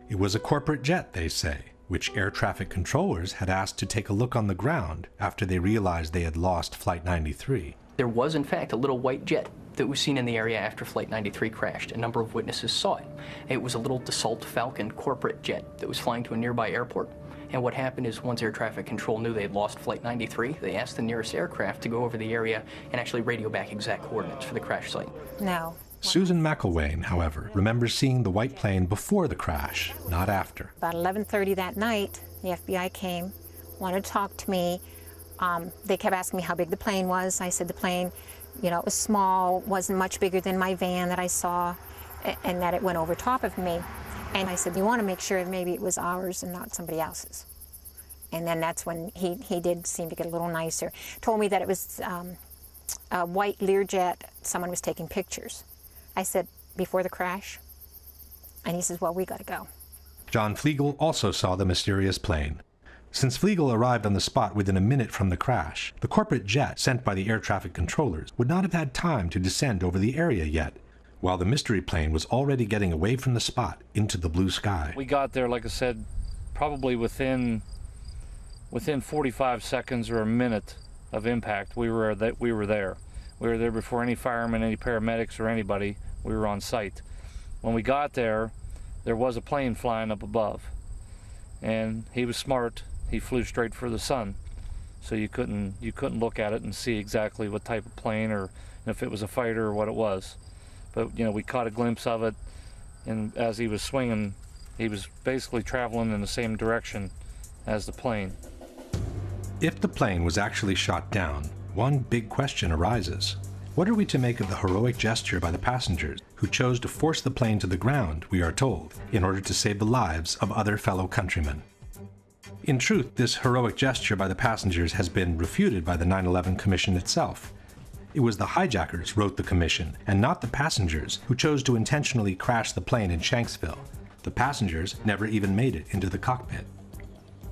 It was a corporate jet, they say, which air traffic controllers had asked to take a look on the ground after they realized they had lost Flight 93. There was, in fact, a little white jet that was seen in the area after Flight 93 crashed. A number of witnesses saw it. It was a little Dassault Falcon corporate jet that was flying to a nearby airport. And what happened is once air traffic control knew they had lost Flight 93, they asked the nearest aircraft to go over the area and actually radio back exact coordinates for the crash site. No. Susan McElwain, however, remembers seeing the white plane before the crash, not after. About 11:30 that night, the FBI came, wanted to talk to me. They kept asking me how big the plane was. I said the plane, it was small, wasn't much bigger than my van that I saw, and that it went over top of me. And I said, you want to make sure maybe it was ours and not somebody else's. And then that's when he did seem to get a little nicer. Told me that it was a white Learjet, someone was taking pictures. I said, before the crash? And he says, well, we got to go. John Flegel also saw the mysterious plane. Since Flegel arrived on the spot within a minute from the crash, the corporate jet sent by the air traffic controllers would not have had time to descend over the area yet, while the mystery plane was already getting away from the spot into the blue sky. We got there, like I said, probably within 45 seconds or a minute of impact. We were there. We were there before any firemen, any paramedics, or anybody. We were on site. When we got there, there was a plane flying up above, and he was smart. He flew straight for the sun, so you couldn't look at it and see exactly what type of plane or if it was a fighter or what it was. But we caught a glimpse of it, and as he was swinging, he was basically traveling in the same direction as the plane. If the plane was actually shot down, one big question arises. What are we to make of the heroic gesture by the passengers who chose to force the plane to the ground, we are told, in order to save the lives of other fellow countrymen? In truth, this heroic gesture by the passengers has been refuted by the 9/11 Commission itself. It was the hijackers, wrote the commission, and not the passengers, who chose to intentionally crash the plane in Shanksville. The passengers never even made it into the cockpit.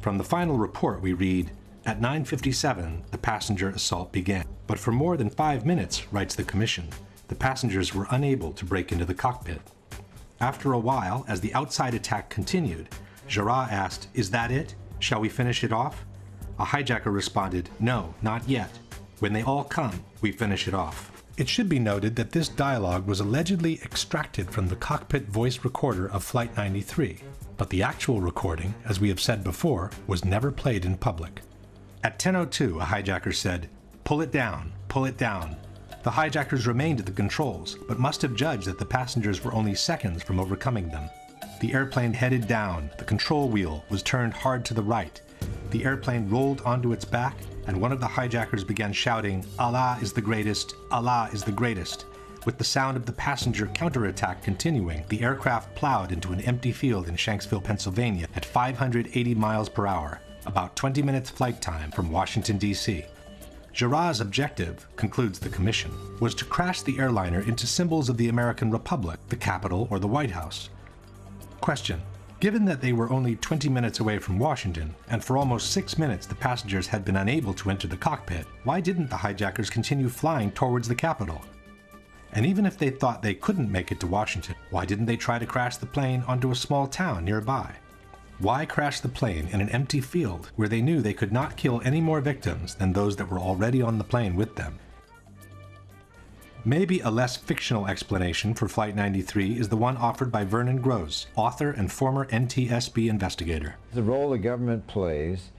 From the final report we read, at 9:57, the passenger assault began. But for more than 5 minutes, writes the commission, the passengers were unable to break into the cockpit. After a while, as the outside attack continued, Jarrah asked, "Is that it? Shall we finish it off?" A hijacker responded, "No, not yet. When they all come, we finish it off." It should be noted that this dialogue was allegedly extracted from the cockpit voice recorder of Flight 93, but the actual recording, as we have said before, was never played in public. At 10:02, a hijacker said, "Pull it down, pull it down." The hijackers remained at the controls, but must have judged that the passengers were only seconds from overcoming them. The airplane headed down, the control wheel was turned hard to the right. The airplane rolled onto its back, and one of the hijackers began shouting, "Allah is the greatest, Allah is the greatest." With the sound of the passenger counterattack continuing, the aircraft plowed into an empty field in Shanksville, Pennsylvania at 580 miles per hour, about 20 minutes flight time from Washington, D.C. Jarrah's objective, concludes the commission, was to crash the airliner into symbols of the American Republic, the Capitol, or the White House. Question: given that they were only 20 minutes away from Washington, and for almost 6 minutes the passengers had been unable to enter the cockpit, why didn't the hijackers continue flying towards the Capitol? And even if they thought they couldn't make it to Washington, why didn't they try to crash the plane onto a small town nearby? Why crash the plane in an empty field where they knew they could not kill any more victims than those that were already on the plane with them? Maybe a less fictional explanation for Flight 93 is the one offered by Vernon Gross, author and former NTSB investigator. The role the government plays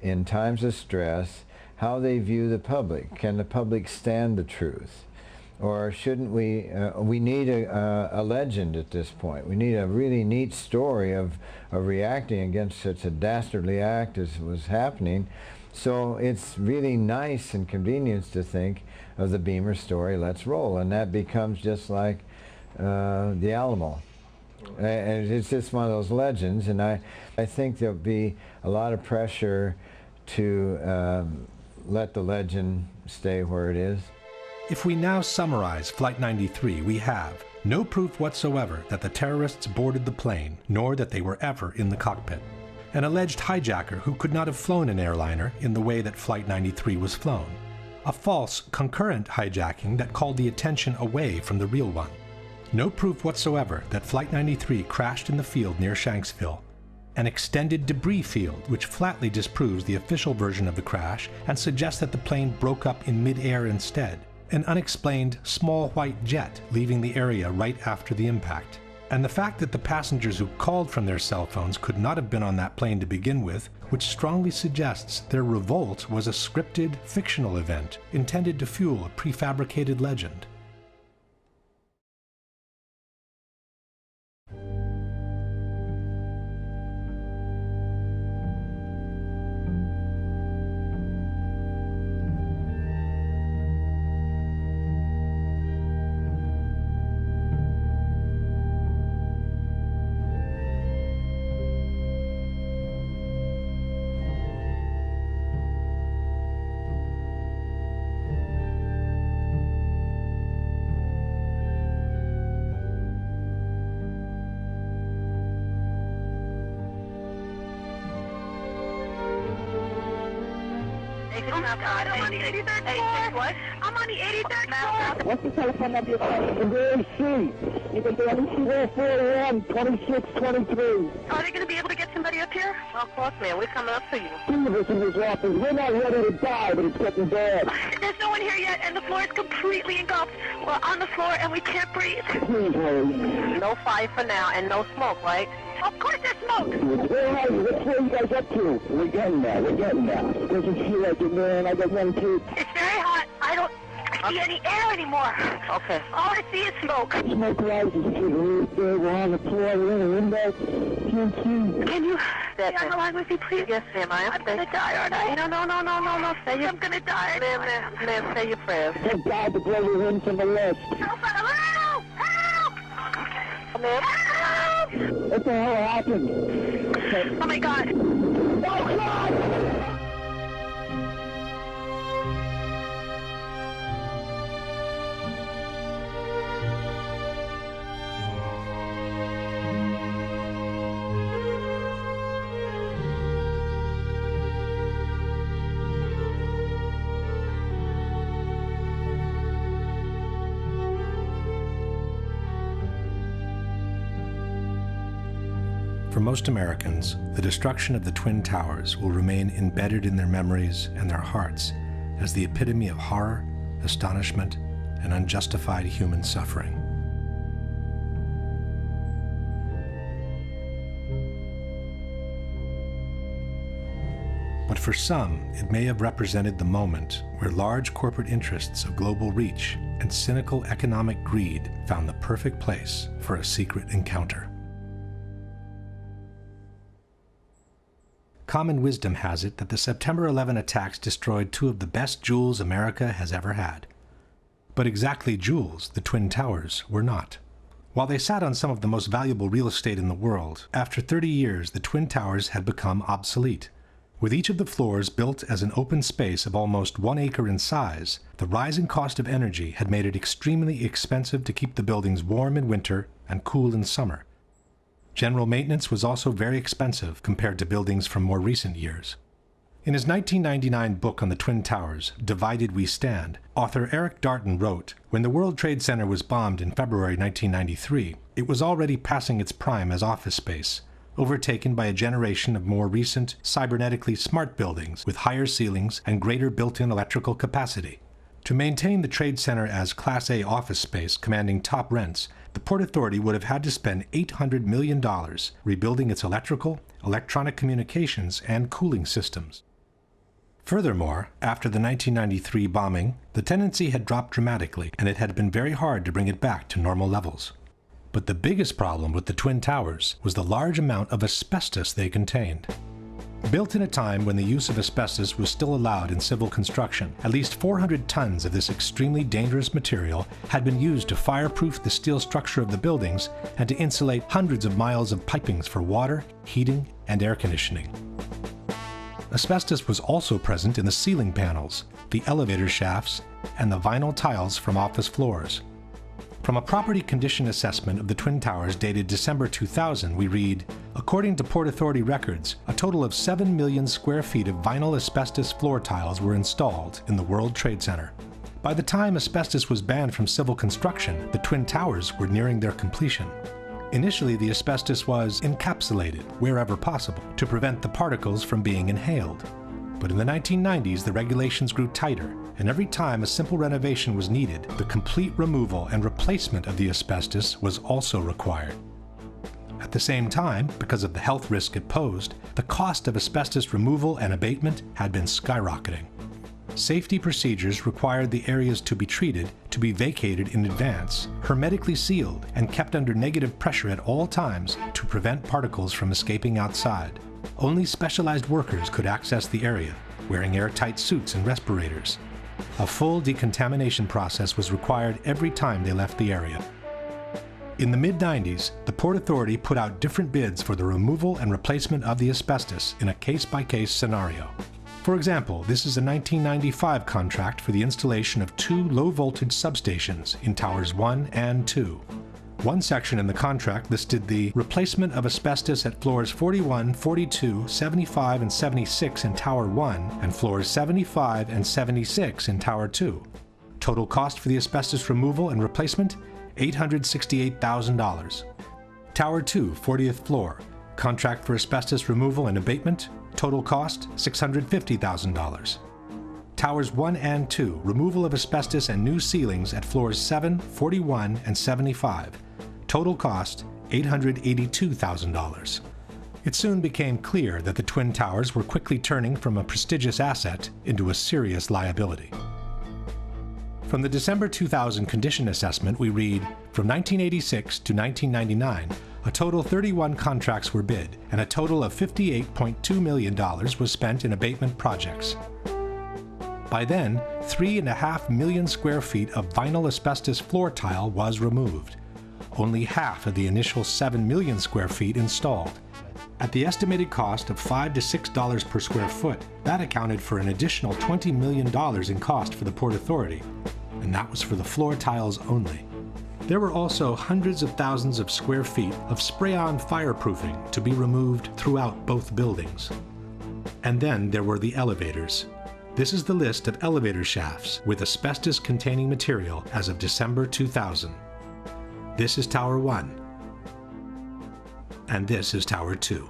in times of stress, how they view the public. Can the public stand the truth? Or shouldn't we need a legend at this point. We need a really neat story of reacting against such a dastardly act as was happening. So it's really nice and convenient to think of the Beamer story, let's roll, and that becomes just like the Alamo. And it's just one of those legends, and I think there'll be a lot of pressure to let the legend stay where it is. If we now summarize Flight 93, we have no proof whatsoever that the terrorists boarded the plane, nor that they were ever in the cockpit. An alleged hijacker who could not have flown an airliner in the way that Flight 93 was flown. A false, concurrent hijacking that called the attention away from the real one. No proof whatsoever that Flight 93 crashed in the field near Shanksville. an extended debris field which flatly disproves the official version of the crash and suggests that the plane broke up in mid-air instead, an unexplained small white jet leaving the area right after the impact, and the fact that the passengers who called from their cell phones could not have been on that plane to begin with, which strongly suggests their revolt was a scripted, fictional event intended to fuel a prefabricated legend. I'm on the 83rd floor. What? I'm on the 83rd floor. What's the telephone number you're calling? Conveyor C. You can do anything 41 2623. Are they going to be able to get somebody up here? Well, of course, man. We're coming up for you. Two of us in this office. We're not ready to die, but it's getting bad. There's no one here yet, and the floor is completely engulfed. We're on the floor, and we can't breathe. Please hurry. No fire for now, and no smoke, right? Of course there's smoke. Where are you? What's where you guys up to? We're getting there. We're getting there. Doesn't feel like it, man. I got one kid. It's very hot. I don't see any air anymore. Okay. All I see is smoke. Smoke rises. We're on the floor. We're in the window. Can't see. Can you stay on the line with me, please? Yes, ma'am. I'm going to die, aren't I? No. I'm going to die. Ma'am, say your prayers. Thank God to blow you in from the left. Help! Ma'am? What the hell happened? Oh, my God. Oh, God! For most Americans, the destruction of the Twin Towers will remain embedded in their memories and their hearts as the epitome of horror, astonishment, and unjustified human suffering. But for some, it may have represented the moment where large corporate interests of global reach and cynical economic greed found the perfect place for a secret encounter. Common wisdom has it that the September 11 attacks destroyed two of the best jewels America has ever had. But exactly jewels, the Twin Towers, were not. While they sat on some of the most valuable real estate in the world, after 30 years the Twin Towers had become obsolete. With each of the floors built as an open space of almost 1 acre in size, the rising cost of energy had made it extremely expensive to keep the buildings warm in winter and cool in summer. General maintenance was also very expensive compared to buildings from more recent years. In his 1999 book on the Twin Towers, Divided We Stand, author Eric Darton wrote, "When the World Trade Center was bombed in February 1993, it was already passing its prime as office space, overtaken by a generation of more recent, cybernetically smart buildings with higher ceilings and greater built-in electrical capacity. To maintain the Trade Center as Class A office space commanding top rents, the Port Authority would have had to spend $800 million rebuilding its electrical, electronic communications, and cooling systems." Furthermore, after the 1993 bombing, the tenancy had dropped dramatically, and it had been very hard to bring it back to normal levels. But the biggest problem with the Twin Towers was the large amount of asbestos they contained. Built in a time when the use of asbestos was still allowed in civil construction, at least 400 tons of this extremely dangerous material had been used to fireproof the steel structure of the buildings and to insulate hundreds of miles of pipings for water, heating, and air conditioning. Asbestos was also present in the ceiling panels, the elevator shafts, and the vinyl tiles from office floors. From a property condition assessment of the Twin Towers dated December 2000, we read, "According to Port Authority records, a total of 7 million square feet of vinyl asbestos floor tiles were installed in the World Trade Center. By the time asbestos was banned from civil construction, the Twin Towers were nearing their completion. Initially, the asbestos was encapsulated wherever possible to prevent the particles from being inhaled. But in the 1990s, the regulations grew tighter, and every time a simple renovation was needed, the complete removal and replacement of the asbestos was also required. At the same time, because of the health risk it posed, the cost of asbestos removal and abatement had been skyrocketing. Safety procedures required the areas to be treated to be vacated in advance, hermetically sealed, and kept under negative pressure at all times to prevent particles from escaping outside. Only specialized workers could access the area, wearing airtight suits and respirators. A full decontamination process was required every time they left the area. In the mid-90s, the Port Authority put out different bids for the removal and replacement of the asbestos in a case-by-case scenario. For example, this is a 1995 contract for the installation of 2 low-voltage substations in Towers 1 and 2. One section in the contract listed the replacement of asbestos at floors 41, 42, 75, and 76 in Tower 1 and floors 75 and 76 in Tower 2. Total cost for the asbestos removal and replacement, $868,000. Tower 2, 40th floor, contract for asbestos removal and abatement, total cost, $650,000. Towers 1 and 2, removal of asbestos and new ceilings at floors 7, 41, and 75. Total cost, $882,000. It soon became clear that the Twin Towers were quickly turning from a prestigious asset into a serious liability. From the December 2000 condition assessment, we read, from 1986 to 1999, a total 31 contracts were bid, and a total of $58.2 million was spent in abatement projects. By then, 3.5 million square feet of vinyl asbestos floor tile was removed. Only half of the initial 7 million square feet installed. At the estimated cost of $5 to $6 per square foot, that accounted for an additional $20 million in cost for the Port Authority, and that was for the floor tiles only. There were also hundreds of thousands of square feet of spray-on fireproofing to be removed throughout both buildings. And then there were the elevators. This is the list of elevator shafts with asbestos-containing material as of December 2000. This is Tower 1, and this is Tower 2.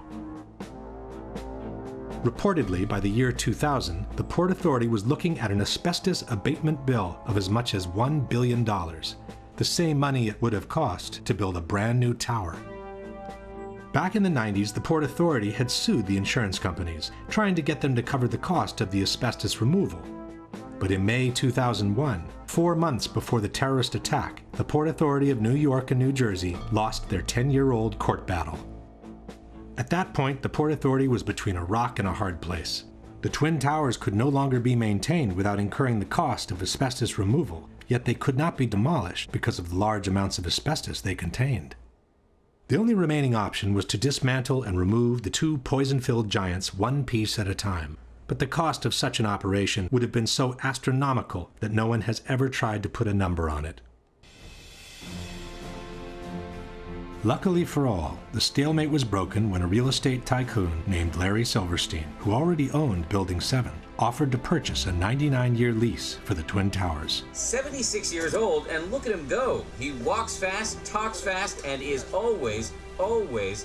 Reportedly, by the year 2000, the Port Authority was looking at an asbestos abatement bill of as much as $1 billion, the same money it would have cost to build a brand new tower. Back in the 90s, the Port Authority had sued the insurance companies, trying to get them to cover the cost of the asbestos removal. But in May 2001, 4 months before the terrorist attack, the Port Authority of New York and New Jersey lost their 10-year-old court battle. At that point, the Port Authority was between a rock and a hard place. The Twin Towers could no longer be maintained without incurring the cost of asbestos removal, yet they could not be demolished because of the large amounts of asbestos they contained. The only remaining option was to dismantle and remove the 2 poison-filled giants one piece at a time. But the cost of such an operation would have been so astronomical that no one has ever tried to put a number on it. Luckily for all, the stalemate was broken when a real estate tycoon named Larry Silverstein, who already owned Building 7, offered to purchase a 99-year lease for the Twin Towers. 76 years old, and look at him go. He walks fast, talks fast, and is always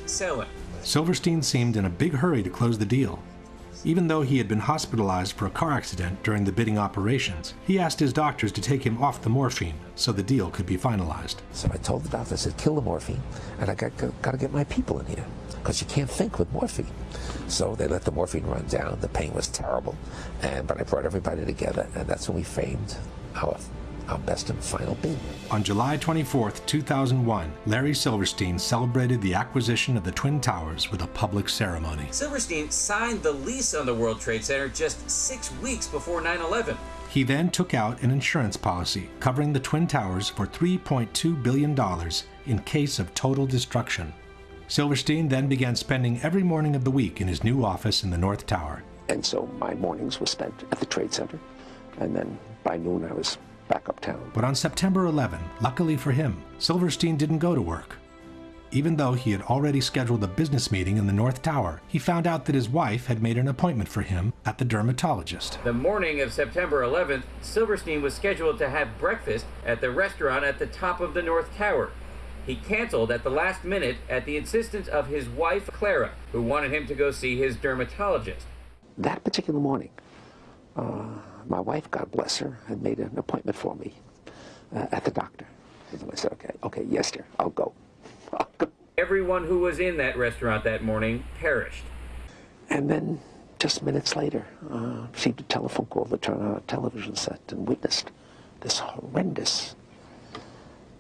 selling. Silverstein seemed in a big hurry to close the deal. Even though he had been hospitalized for a car accident during the bidding operations, he asked his doctors to take him off the morphine so the deal could be finalized. So I told the doctor, I said, kill the morphine, and I got to get my people in here, because you can't think with morphine. So they let the morphine run down. The pain was terrible, but I brought everybody together, and that's when we framed our best and final bid. On July 24, 2001, Larry Silverstein celebrated the acquisition of the Twin Towers with a public ceremony. Silverstein signed the lease on the World Trade Center just 6 weeks before 9/11. He then took out an insurance policy covering the Twin Towers for $3.2 billion in case of total destruction. Silverstein then began spending every morning of the week in his new office in the North Tower. And so my mornings were spent at the Trade Center, and then by noon I was back uptown. But on September 11, luckily for him, Silverstein didn't go to work. Even though he had already scheduled a business meeting in the North Tower, he found out that his wife had made an appointment for him at the dermatologist. The morning of September 11th, Silverstein was scheduled to have breakfast at the restaurant at the top of the North Tower. He canceled at the last minute at the insistence of his wife, Clara, who wanted him to go see his dermatologist. That particular morning, my wife, God bless her, had made an appointment for me at the doctor. And I said, okay, yes, dear, I'll go. Everyone who was in that restaurant that morning perished. And then, just minutes later, received a telephone call to turn on a television set and witnessed this horrendous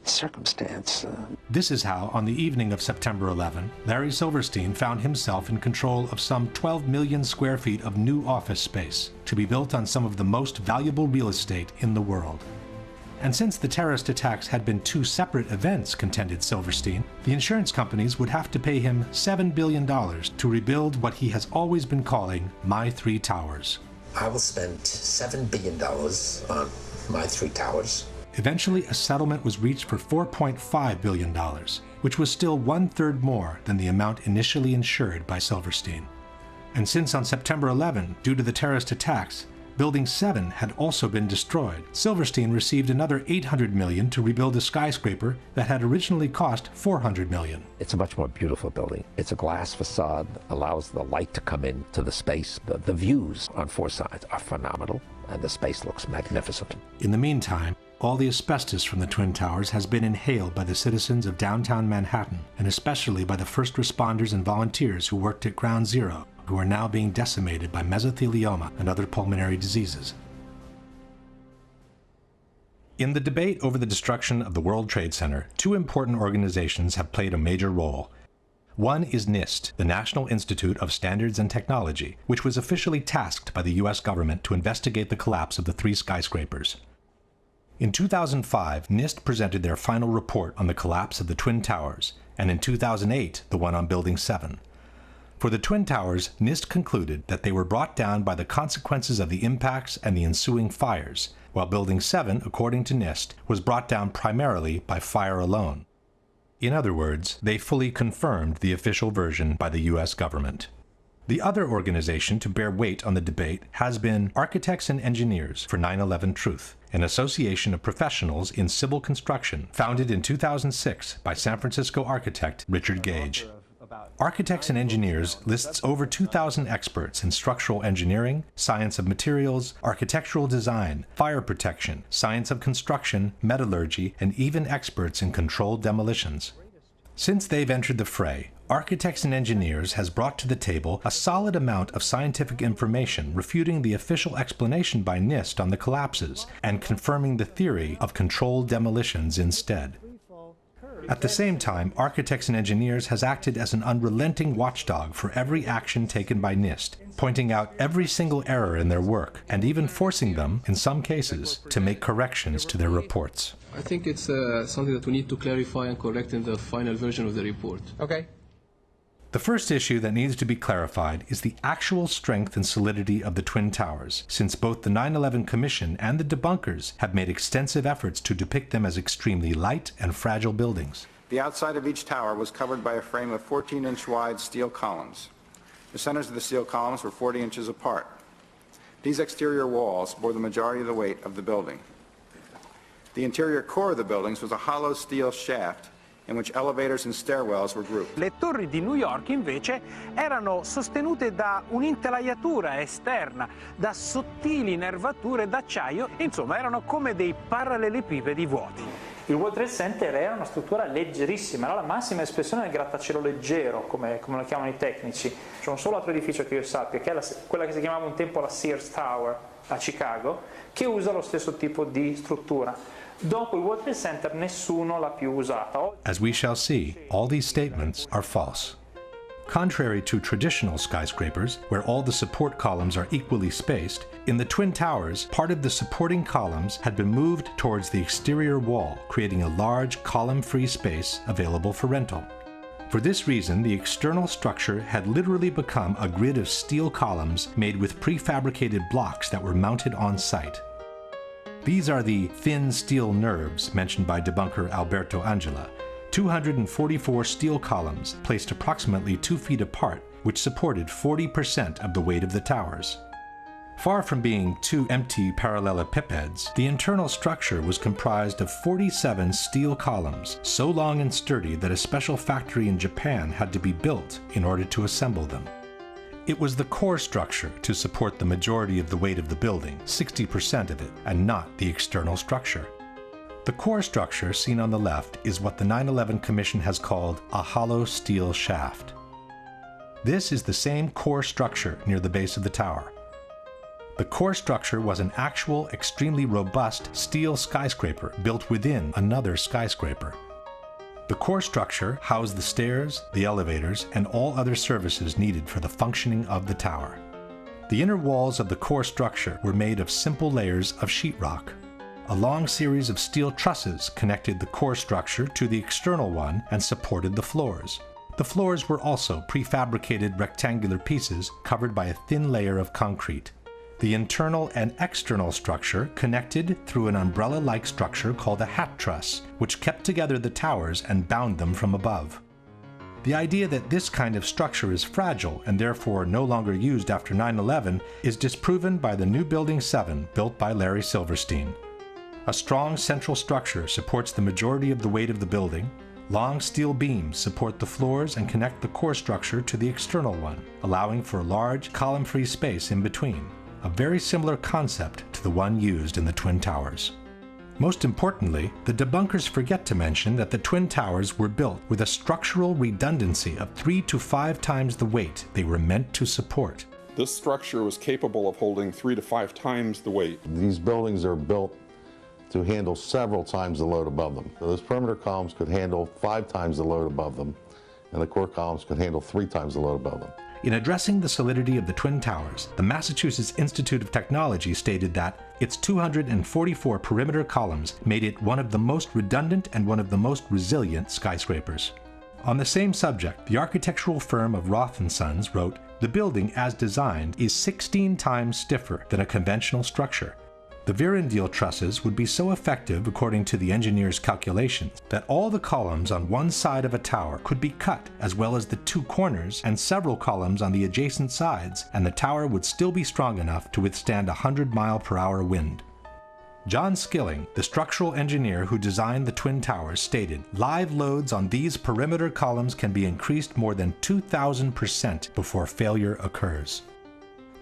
circumstance. This is how, on the evening of September 11, Larry Silverstein found himself in control of some 12 million square feet of new office space to be built on some of the most valuable real estate in the world. And since the terrorist attacks had been two separate events, contended Silverstein, the insurance companies would have to pay him $7 billion to rebuild what he has always been calling My Three Towers. I will spend $7 billion on My Three Towers. Eventually, a settlement was reached for $4.5 billion, which was still 1/3 more than the amount initially insured by Silverstein. And since on September 11, due to the terrorist attacks, Building 7 had also been destroyed, Silverstein received another $800 million to rebuild a skyscraper that had originally cost $400 million. It's a much more beautiful building. It's a glass facade, allows the light to come into the space. The views on four sides are phenomenal, and the space looks magnificent. In the meantime, all the asbestos from the Twin Towers has been inhaled by the citizens of downtown Manhattan, and especially by the first responders and volunteers who worked at Ground Zero, who are now being decimated by mesothelioma and other pulmonary diseases. In the debate over the destruction of the World Trade Center, two important organizations have played a major role. One is NIST, the National Institute of Standards and Technology, which was officially tasked by the U.S. government to investigate the collapse of the three skyscrapers. In 2005, NIST presented their final report on the collapse of the Twin Towers, and in 2008, the one on Building 7. For the Twin Towers, NIST concluded that they were brought down by the consequences of the impacts and the ensuing fires, while Building 7, according to NIST, was brought down primarily by fire alone. In other words, they fully confirmed the official version by the U.S. government. The other organization to bear weight on the debate has been Architects and Engineers for 9/11 Truth, an association of professionals in civil construction founded in 2006 by San Francisco architect Richard Gage. Architects and Engineers lists over 2,000 experts in structural engineering, science of materials, architectural design, fire protection, science of construction, metallurgy, and even experts in controlled demolitions. Since they've entered the fray, Architects and Engineers has brought to the table a solid amount of scientific information refuting the official explanation by NIST on the collapses and confirming the theory of controlled demolitions instead. At the same time, Architects and Engineers has acted as an unrelenting watchdog for every action taken by NIST, pointing out every single error in their work and even forcing them, in some cases, to make corrections to their reports. I think it's something that we need to clarify and correct in the final version of the report. Okay. The first issue that needs to be clarified is the actual strength and solidity of the Twin Towers, since both the 9/11 Commission and the debunkers have made extensive efforts to depict them as extremely light and fragile buildings. The outside of each tower was covered by a frame of 14-inch wide steel columns. The centers of the steel columns were 40 inches apart. These exterior walls bore the majority of the weight of the building. The interior core of the buildings was a hollow steel shaft in which elevators and stairwells were grouped. Le torri di New York invece erano sostenute da un'intelaiatura esterna, da sottili nervature d'acciaio, insomma erano come dei parallelepipedi vuoti. Il World Trade Center era una struttura leggerissima, era la massima espressione del grattacielo leggero, come lo chiamano i tecnici. C'è un solo altro edificio che io sappia, che è quella che si chiamava un tempo la Sears Tower a Chicago, che usa lo stesso tipo di struttura. Dopo il World Trade Center nessuno l'ha più usata. As we shall see, all these statements are false. Contrary to traditional skyscrapers, where all the support columns are equally spaced, in the Twin Towers, part of the supporting columns had been moved towards the exterior wall, creating a large column-free space available for rental. For this reason, the external structure had literally become a grid of steel columns made with prefabricated blocks that were mounted on site. These are the thin steel nerves mentioned by debunker Alberto Angela, 244 steel columns placed approximately 2 feet apart, which supported 40% of the weight of the towers. Far from being two empty parallelepipeds, the internal structure was comprised of 47 steel columns, so long and sturdy that a special factory in Japan had to be built in order to assemble them. It was the core structure to support the majority of the weight of the building, 60% of it, and not the external structure. The core structure seen on the left is what the 9/11 Commission has called a hollow steel shaft. This is the same core structure near the base of the tower. The core structure was an actual, extremely robust steel skyscraper built within another skyscraper. The core structure housed the stairs, the elevators, and all other services needed for the functioning of the tower. The inner walls of the core structure were made of simple layers of sheetrock. A long series of steel trusses connected the core structure to the external one and supported the floors. The floors were also prefabricated rectangular pieces covered by a thin layer of concrete. The internal and external structure connected through an umbrella-like structure called a hat truss, which kept together the towers and bound them from above. The idea that this kind of structure is fragile and therefore no longer used after 9/11 is disproven by the new Building 7 built by Larry Silverstein. A strong central structure supports the majority of the weight of the building. Long steel beams support the floors and connect the core structure to the external one, allowing for a large column-free space in between. A very similar concept to the one used in the Twin Towers. Most importantly, the debunkers forget to mention that the Twin Towers were built with a structural redundancy of 3 to 5 times the weight they were meant to support. This structure was capable of holding 3 to 5 times the weight. These buildings are built to handle several times the load above them. So those perimeter columns could handle 5 times the load above them, and the core columns could handle 3 times the load above them. In addressing the solidity of the Twin Towers, the Massachusetts Institute of Technology stated that its 244 perimeter columns made it one of the most redundant and one of the most resilient skyscrapers. On the same subject, the architectural firm of Roth & Sons wrote, "The building as designed is 16 times stiffer than a conventional structure. The Vierendeel trusses would be so effective, according to the engineer's calculations, that all the columns on one side of a tower could be cut, as well as the 2 corners and several columns on the adjacent sides, and the tower would still be strong enough to withstand a 100-mile-per-hour wind." John Skilling, the structural engineer who designed the Twin Towers, stated, "Live loads on these perimeter columns can be increased more than 2,000% before failure occurs."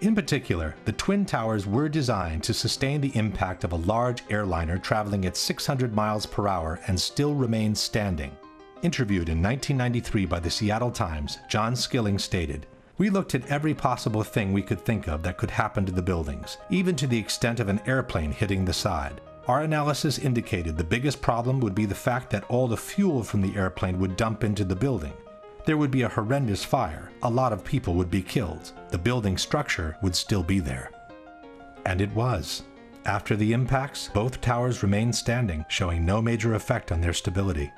In particular, the Twin Towers were designed to sustain the impact of a large airliner traveling at 600 miles per hour and still remain standing. Interviewed in 1993 by the Seattle Times, John Skilling stated, "We looked at every possible thing we could think of that could happen to the buildings, even to the extent of an airplane hitting the side. Our analysis indicated the biggest problem would be the fact that all the fuel from the airplane would dump into the building. There would be a horrendous fire, a lot of people would be killed, the building structure would still be there." And it was. After the impacts, both towers remained standing, showing no major effect on their stability.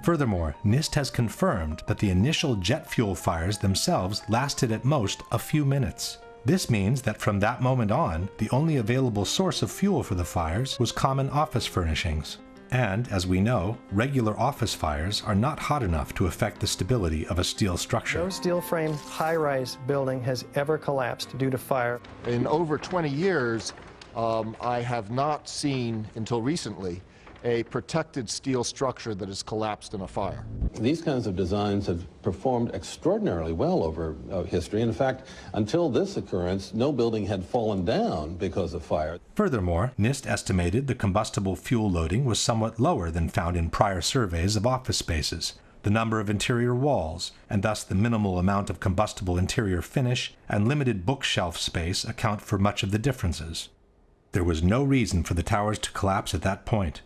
Furthermore, NIST has confirmed that the initial jet fuel fires themselves lasted at most a few minutes. This means that from that moment on, the only available source of fuel for the fires was common office furnishings. And, as we know, regular office fires are not hot enough to affect the stability of a steel structure. No steel frame high-rise building has ever collapsed due to fire. In over 20 years, I have not seen, until recently, a protected steel structure that has collapsed in a fire. These kinds of designs have performed extraordinarily well over history. In fact, until this occurrence, no building had fallen down because of fire. Furthermore, NIST estimated the combustible fuel loading was somewhat lower than found in prior surveys of office spaces. The number of interior walls, and thus the minimal amount of combustible interior finish, and limited bookshelf space account for much of the differences. There was no reason for the towers to collapse at that point.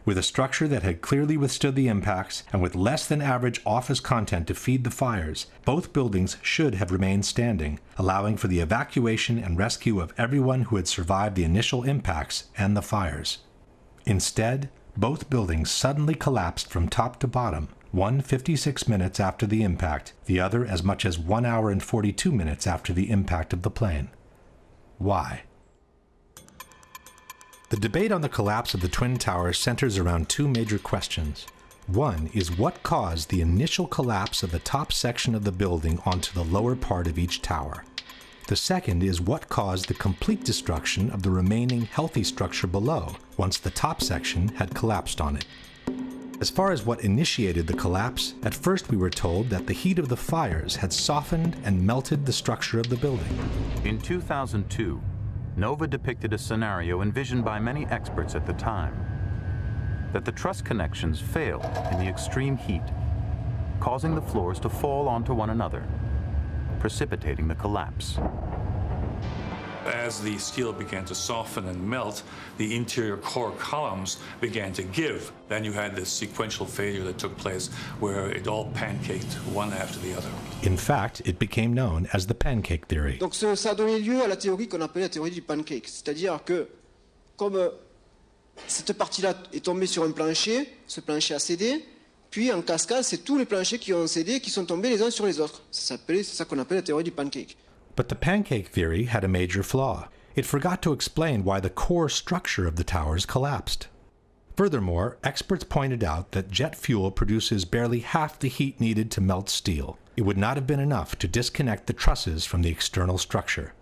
With a structure that had clearly withstood the impacts, and with less than average office content to feed the fires, both buildings should have remained standing, allowing for the evacuation and rescue of everyone who had survived the initial impacts and the fires. Instead, both buildings suddenly collapsed from top to bottom, one 56 minutes after the impact, the other as much as 1 hour and 42 minutes after the impact of the plane. Why? The debate on the collapse of the Twin Towers centers around 2 major questions. One is what caused the initial collapse of the top section of the building onto the lower part of each tower. The second is what caused the complete destruction of the remaining healthy structure below, once the top section had collapsed on it. As far as what initiated the collapse, at first we were told that the heat of the fires had softened and melted the structure of the building. In 2002, NOVA depicted a scenario envisioned by many experts at the time, that the truss connections failed in the extreme heat, causing the floors to fall onto one another, precipitating the collapse. As the steel began to soften and melt, the interior core columns began to give. Then you had this sequential failure that took place where it all pancaked one after the other. In fact, it became known as the pancake theory. Donc ça a donné lieu à la théorie qu'on appelait la théorie du pancake, c'est-à-dire que comme cette partie-là est tombée sur un plancher, ce plancher a cédé, puis en cascade, c'est tous les planchers qui ont cédé, qui sont tombés les uns sur les autres. C'est ça qu'on appelle la théorie du pancake. But the pancake theory had a major flaw. It forgot to explain why the core structure of the towers collapsed. Furthermore, experts pointed out that jet fuel produces barely half the heat needed to melt steel. It would not have been enough to disconnect the trusses from the external structure.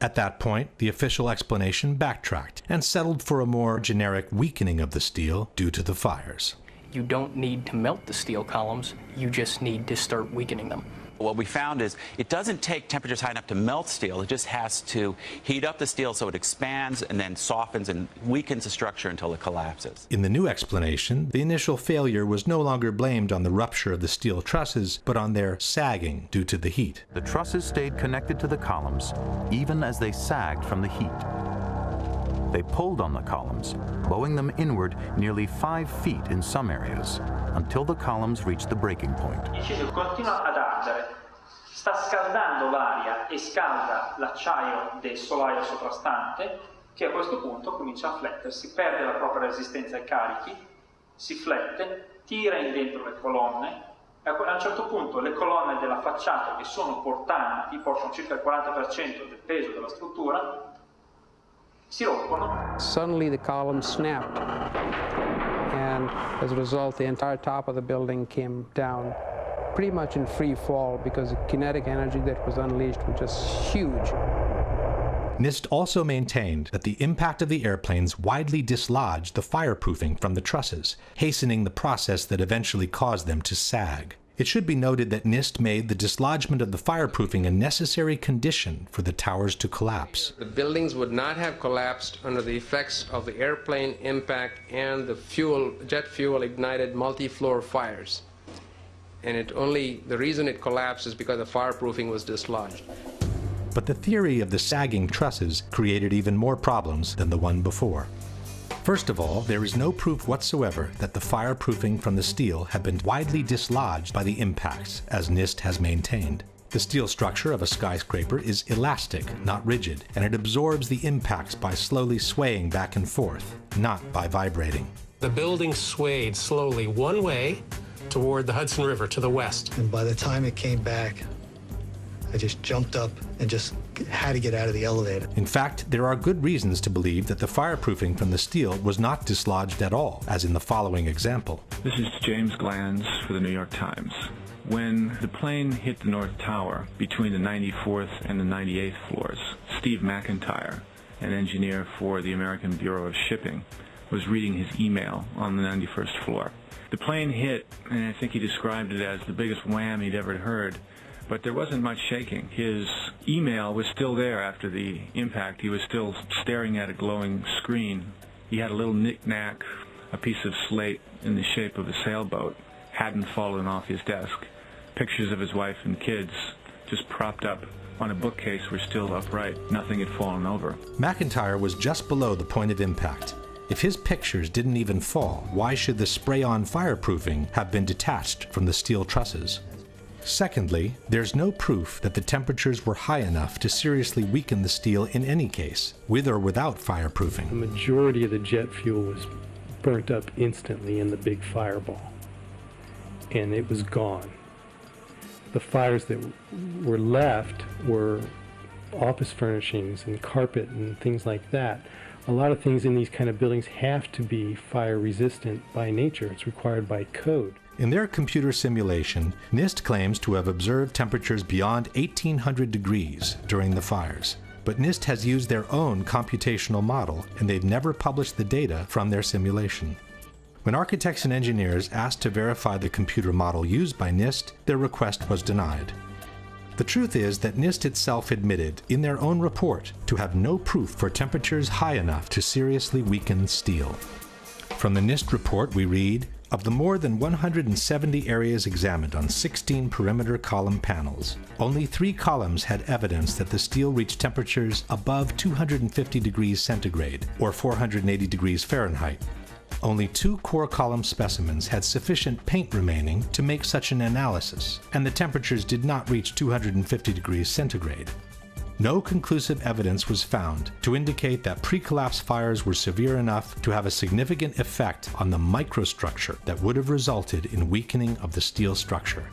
At that point, the official explanation backtracked and settled for a more generic weakening of the steel due to the fires. You don't need to melt the steel columns, you just need to start weakening them. What we found is it doesn't take temperatures high enough to melt steel. It just has to heat up the steel so it expands and then softens and weakens the structure until it collapses. In the new explanation, the initial failure was no longer blamed on the rupture of the steel trusses, but on their sagging due to the heat. The trusses stayed connected to the columns, even as they sagged from the heat. They pulled on the columns, bowing them inward nearly 5 feet in some areas, until the columns reached the breaking point. Il cesio continua ad ardere, sta scaldando l'aria e scalda l'acciaio del solaio soprastante, che a questo punto comincia a flettersi, perde la propria resistenza ai carichi, si flette, tira in dentro le colonne, e a un certo punto le colonne della facciata che sono portanti, portano circa il 40% del peso della struttura, si rompono. Suddenly the columns snapped, and as a result the entire top of the building came down pretty much in free fall because the kinetic energy that was unleashed was just huge. NIST also maintained that the impact of the airplanes widely dislodged the fireproofing from the trusses, hastening the process that eventually caused them to sag. It should be noted that NIST made the dislodgement of the fireproofing a necessary condition for the towers to collapse. The buildings would not have collapsed under the effects of the airplane impact and the jet fuel ignited multi-floor fires. And the reason it collapsed is because the fireproofing was dislodged. But the theory of the sagging trusses created even more problems than the one before. First of all, there is no proof whatsoever that the fireproofing from the steel had been widely dislodged by the impacts, as NIST has maintained. The steel structure of a skyscraper is elastic, not rigid, and it absorbs the impacts by slowly swaying back and forth, not by vibrating. The building swayed slowly one way toward the Hudson River to the west. And by the time it came back, I just jumped up and just had to get out of the elevator. In fact, there are good reasons to believe that the fireproofing from the steel was not dislodged at all, as in the following example. This is James Glanz for the New York Times. When the plane hit the North Tower between the 94th and the 98th floors, Steve McIntyre, an engineer for the American Bureau of Shipping, was reading his email on the 91st floor. The plane hit, and I think he described it as the biggest wham he'd ever heard. But there wasn't much shaking. His email was still there after the impact. He was still staring at a glowing screen. He had a little knick-knack, a piece of slate in the shape of a sailboat, hadn't fallen off his desk. Pictures of his wife and kids just propped up on a bookcase were still upright. Nothing had fallen over. McIntyre was just below the point of impact. If his pictures didn't even fall, why should the spray-on fireproofing have been detached from the steel trusses? Secondly, there's no proof that the temperatures were high enough to seriously weaken the steel in any case, with or without fireproofing. The majority of the jet fuel was burnt up instantly in the big fireball, and it was gone. The fires that were left were office furnishings and carpet and things like that. A lot of things in these kind of buildings have to be fire resistant by nature. It's required by code. In their computer simulation, NIST claims to have observed temperatures beyond 1800 degrees during the fires. But NIST has used their own computational model, and they've never published the data from their simulation. When architects and engineers asked to verify the computer model used by NIST, their request was denied. The truth is that NIST itself admitted in their own report to have no proof for temperatures high enough to seriously weaken steel. From the NIST report we read, of the more than 170 areas examined on 16 perimeter column panels, only 3 columns had evidence that the steel reached temperatures above 250 degrees centigrade, or 480 degrees Fahrenheit. Only 2 core column specimens had sufficient paint remaining to make such an analysis, and the temperatures did not reach 250 degrees centigrade. No conclusive evidence was found to indicate that pre-collapse fires were severe enough to have a significant effect on the microstructure that would have resulted in weakening of the steel structure.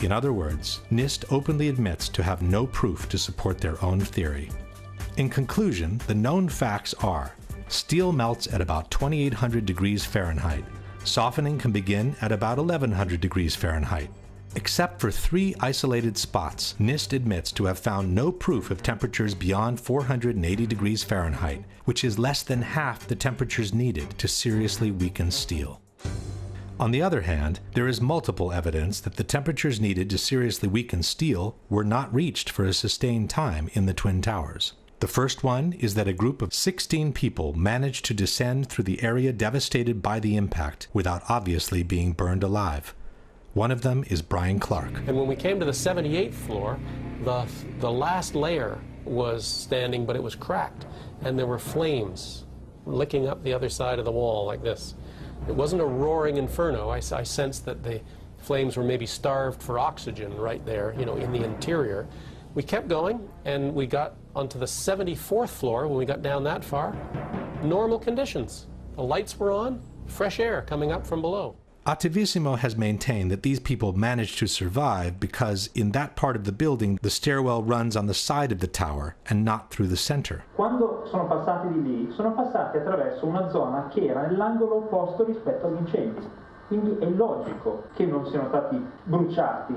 In other words, NIST openly admits to have no proof to support their own theory. In conclusion, the known facts are: steel melts at about 2800 degrees Fahrenheit. Softening can begin at about 1100 degrees Fahrenheit. Except for 3 isolated spots, NIST admits to have found no proof of temperatures beyond 480 degrees Fahrenheit, which is less than half the temperatures needed to seriously weaken steel. On the other hand, there is multiple evidence that the temperatures needed to seriously weaken steel were not reached for a sustained time in the Twin Towers. The first one is that a group of 16 people managed to descend through the area devastated by the impact without obviously being burned alive. One of them is Brian Clark. And when we came to the 78th floor, the last layer was standing, but it was cracked. And there were flames licking up the other side of the wall like this. It wasn't a roaring inferno. I sensed that the flames were maybe starved for oxygen right there, you know, in the interior. We kept going, and we got onto the 74th floor. When we got down that far, normal conditions. The lights were on, fresh air coming up from below. Attivissimo has maintained that these people managed to survive because in that part of the building the stairwell runs on the side of the tower and not through the center. Quando sono passati di lì, sono passati attraverso una zona che era nell'angolo opposto rispetto agli incendi. Quindi è logico che non siano stati bruciati.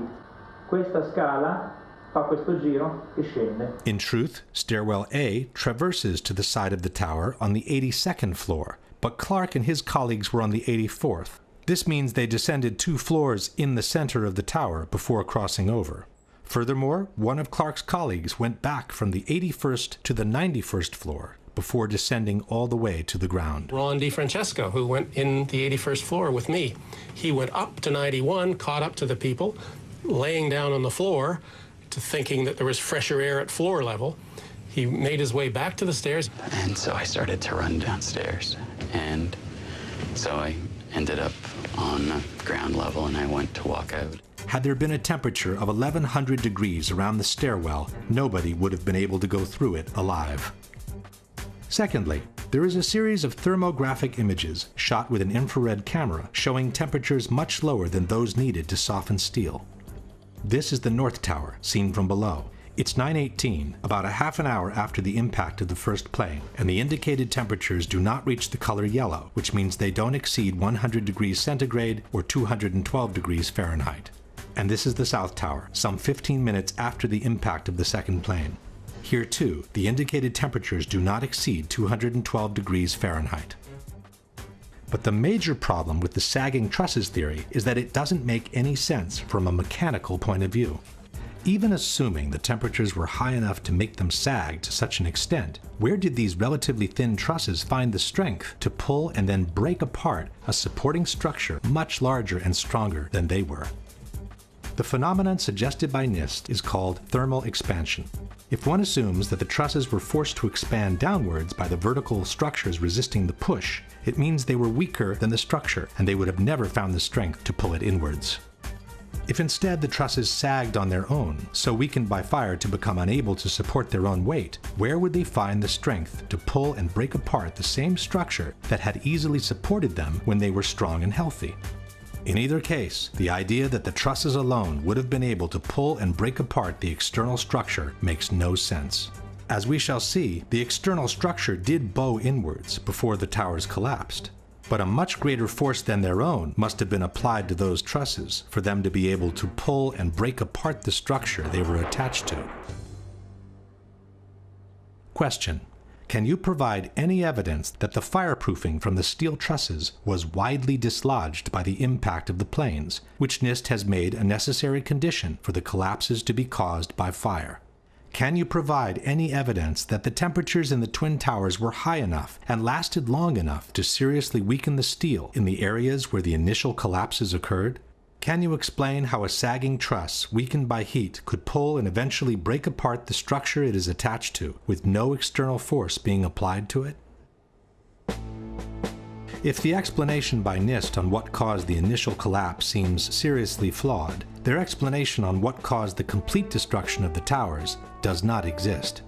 Questa scala fa questo giro e scende. In truth, stairwell A traverses to the side of the tower on the 82nd floor, but Clark and his colleagues were on the 84th. This means they descended 2 floors in the center of the tower before crossing over. Furthermore, one of Clark's colleagues went back from the 81st to the 91st floor before descending all the way to the ground. Ron DiFrancesco, who went in the 81st floor with me, he went up to 91, caught up to the people, laying down on the floor, to thinking that there was fresher air at floor level. He made his way back to the stairs. And so I started to run downstairs, and so I ended up on ground level, and I went to walk out. Had there been a temperature of 1100 degrees around the stairwell, nobody would have been able to go through it alive. Secondly, there is a series of thermographic images shot with an infrared camera showing temperatures much lower than those needed to soften steel. This is the North Tower, seen from below. It's 9:18, about a half an hour after the impact of the first plane, and the indicated temperatures do not reach the color yellow, which means they don't exceed 100 degrees centigrade or 212 degrees Fahrenheit. And this is the South Tower, some 15 minutes after the impact of the second plane. Here too, the indicated temperatures do not exceed 212 degrees Fahrenheit. But the major problem with the sagging trusses theory is that it doesn't make any sense from a mechanical point of view. Even assuming the temperatures were high enough to make them sag to such an extent, where did these relatively thin trusses find the strength to pull and then break apart a supporting structure much larger and stronger than they were? The phenomenon suggested by NIST is called thermal expansion. If one assumes that the trusses were forced to expand downwards by the vertical structures resisting the push, it means they were weaker than the structure, and they would have never found the strength to pull it inwards. If instead the trusses sagged on their own, so weakened by fire to become unable to support their own weight, where would they find the strength to pull and break apart the same structure that had easily supported them when they were strong and healthy? In either case, the idea that the trusses alone would have been able to pull and break apart the external structure makes no sense. As we shall see, the external structure did bow inwards before the towers collapsed. But a much greater force than their own must have been applied to those trusses for them to be able to pull and break apart the structure they were attached to. Question: can you provide any evidence that the fireproofing from the steel trusses was widely dislodged by the impact of the planes, which NIST has made a necessary condition for the collapses to be caused by fire? Can you provide any evidence that the temperatures in the Twin Towers were high enough and lasted long enough to seriously weaken the steel in the areas where the initial collapses occurred? Can you explain how a sagging truss, weakened by heat, could pull and eventually break apart the structure it is attached to, with no external force being applied to it? If the explanation by NIST on what caused the initial collapse seems seriously flawed, their explanation on what caused the complete destruction of the towers does not exist.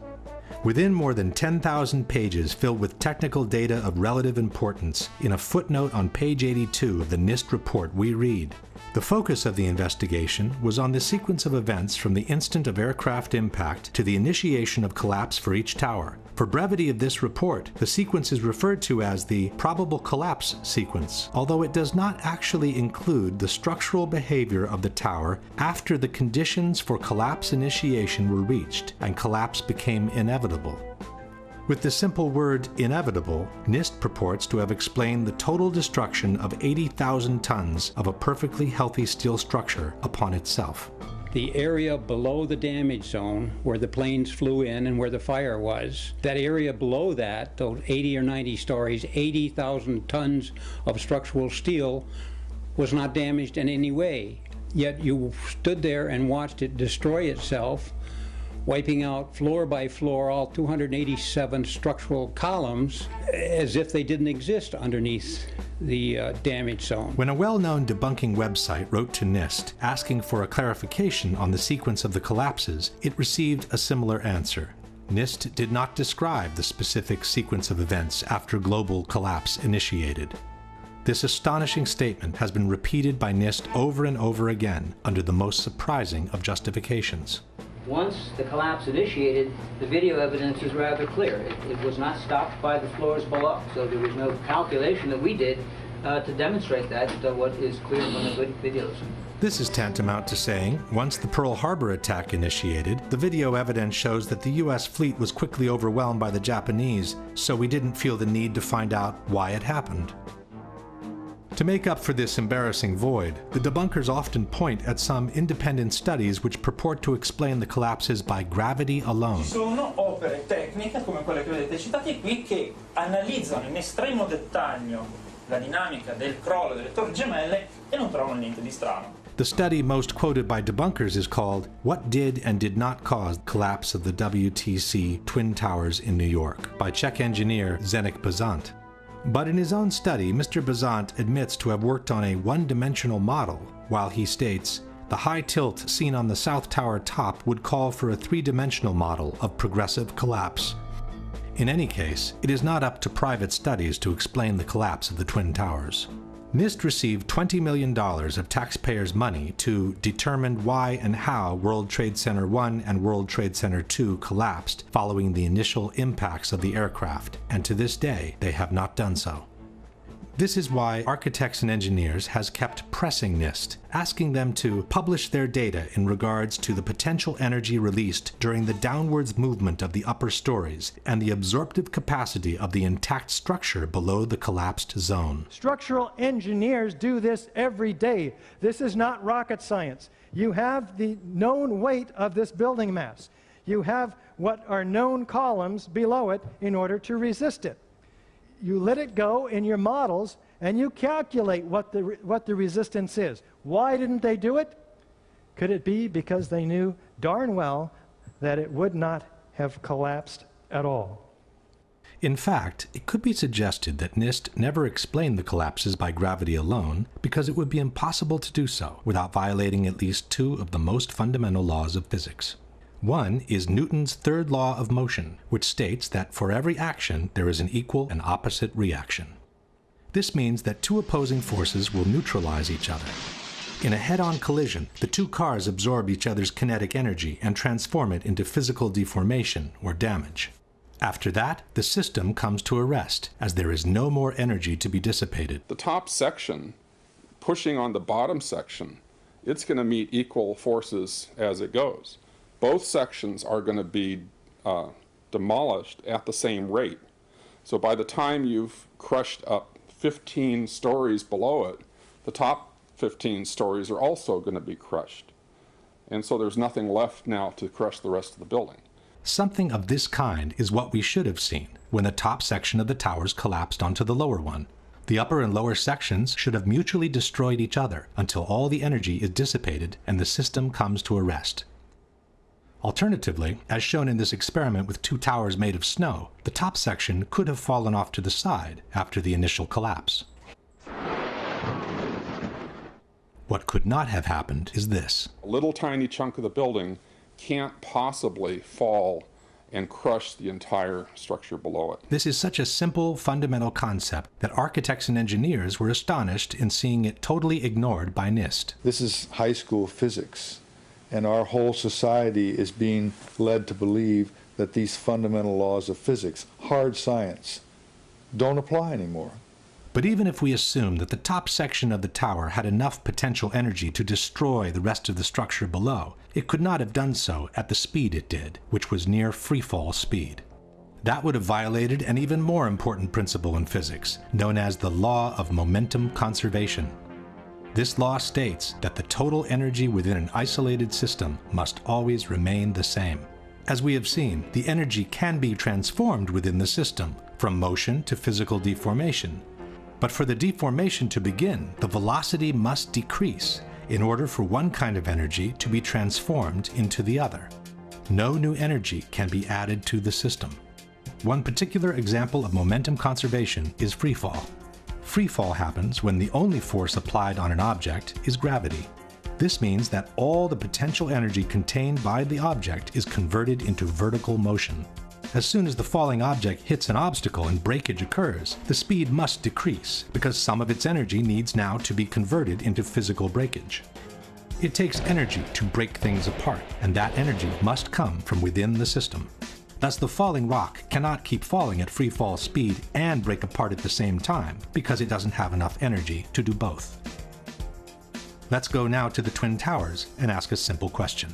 Within more than 10,000 pages filled with technical data of relative importance, in a footnote on page 82 of the NIST report we read, the focus of the investigation was on the sequence of events from the instant of aircraft impact to the initiation of collapse for each tower. For brevity of this report, the sequence is referred to as the probable collapse sequence, although it does not actually include the structural behavior of the tower after the conditions for collapse initiation were reached and collapse became inevitable. With the simple word inevitable, NIST purports to have explained the total destruction of 80,000 tons of a perfectly healthy steel structure upon itself. The area below the damage zone where the planes flew in and where the fire was, that area below that, those 80 or 90 stories, 80,000 tons of structural steel was not damaged in any way. Yet you stood there and watched it destroy itself, wiping out floor by floor all 287 structural columns as if they didn't exist underneath the damage zone. When a well-known debunking website wrote to NIST asking for a clarification on the sequence of the collapses, it received a similar answer. NIST did not describe the specific sequence of events after global collapse initiated. This astonishing statement has been repeated by NIST over and over again under the most surprising of justifications. Once the collapse initiated, the video evidence is rather clear. It was not stopped by the floors below, so there was no calculation that we did to demonstrate that, what is clear from the videos. This is tantamount to saying, once the Pearl Harbor attack initiated, the video evidence shows that the U.S. fleet was quickly overwhelmed by the Japanese, so we didn't feel the need to find out why it happened. To make up for this embarrassing void, the debunkers often point at some independent studies which purport to explain the collapses by gravity alone. Ci sono opere tecniche come quelle che vedete citate qui che analizzano in estremo dettaglio la dinamica del crollo delle torri gemelle e non trovano niente di strano. The study most quoted by debunkers is called What Did and Did Not Cause the Collapse of the WTC Twin Towers in New York by Czech engineer Zdeněk Bazant. But in his own study, Mr. Bazant admits to have worked on a one-dimensional model, while he states, the high tilt seen on the South Tower top would call for a three-dimensional model of progressive collapse. In any case, it is not up to private studies to explain the collapse of the Twin Towers. NIST received $20 million of taxpayers' money to determine why and how World Trade Center 1 and World Trade Center 2 collapsed following the initial impacts of the aircraft, and to this day they have not done so. This is why Architects and Engineers has kept pressing NIST, asking them to publish their data in regards to the potential energy released during the downwards movement of the upper stories and the absorptive capacity of the intact structure below the collapsed zone. Structural engineers do this every day. This is not rocket science. You have the known weight of this building mass. You have what are known columns below it in order to resist it. You let it go in your models and you calculate what the resistance is. Why didn't they do it? Could it be because they knew darn well that it would not have collapsed at all? In fact, it could be suggested that NIST never explained the collapses by gravity alone because it would be impossible to do so without violating at least two of the most fundamental laws of physics. One is Newton's third law of motion, which states that for every action there is an equal and opposite reaction. This means that two opposing forces will neutralize each other. In a head-on collision, the two cars absorb each other's kinetic energy and transform it into physical deformation or damage. After that, the system comes to a rest, as there is no more energy to be dissipated. The top section, pushing on the bottom section, it's going to meet equal forces as it goes. Both sections are going to be demolished at the same rate. So by the time you've crushed up 15 stories below it, the top 15 stories are also going to be crushed. And so there's nothing left now to crush the rest of the building. Something of this kind is what we should have seen when the top section of the towers collapsed onto the lower one. The upper and lower sections should have mutually destroyed each other until all the energy is dissipated and the system comes to a rest. Alternatively, as shown in this experiment with two towers made of snow, the top section could have fallen off to the side after the initial collapse. What could not have happened is this. A little tiny chunk of the building can't possibly fall and crush the entire structure below it. This is such a simple, fundamental concept that architects and engineers were astonished in seeing it totally ignored by NIST. This is high school physics, and our whole society is being led to believe that these fundamental laws of physics, hard science, don't apply anymore. But even if we assume that the top section of the tower had enough potential energy to destroy the rest of the structure below, it could not have done so at the speed it did, which was near freefall speed. That would have violated an even more important principle in physics, known as the law of momentum conservation. This law states that the total energy within an isolated system must always remain the same. As we have seen, the energy can be transformed within the system, from motion to physical deformation. But for the deformation to begin, the velocity must decrease in order for one kind of energy to be transformed into the other. No new energy can be added to the system. One particular example of momentum conservation is freefall. Freefall happens when the only force applied on an object is gravity. This means that all the potential energy contained by the object is converted into vertical motion. As soon as the falling object hits an obstacle and breakage occurs, the speed must decrease because some of its energy needs now to be converted into physical breakage. It takes energy to break things apart, and that energy must come from within the system. Thus, the falling rock cannot keep falling at free fall speed and break apart at the same time because it doesn't have enough energy to do both. Let's go now to the Twin Towers and ask a simple question.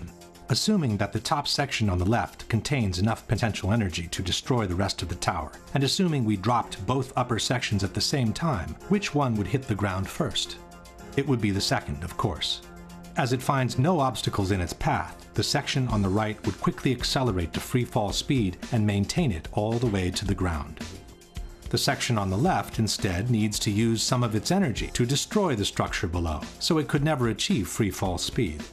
Assuming that the top section on the left contains enough potential energy to destroy the rest of the tower, and assuming we dropped both upper sections at the same time, which one would hit the ground first? It would be the second, of course. As it finds no obstacles in its path, the section on the right would quickly accelerate to free fall speed and maintain it all the way to the ground. The section on the left instead needs to use some of its energy to destroy the structure below, so it could never achieve free fall speed.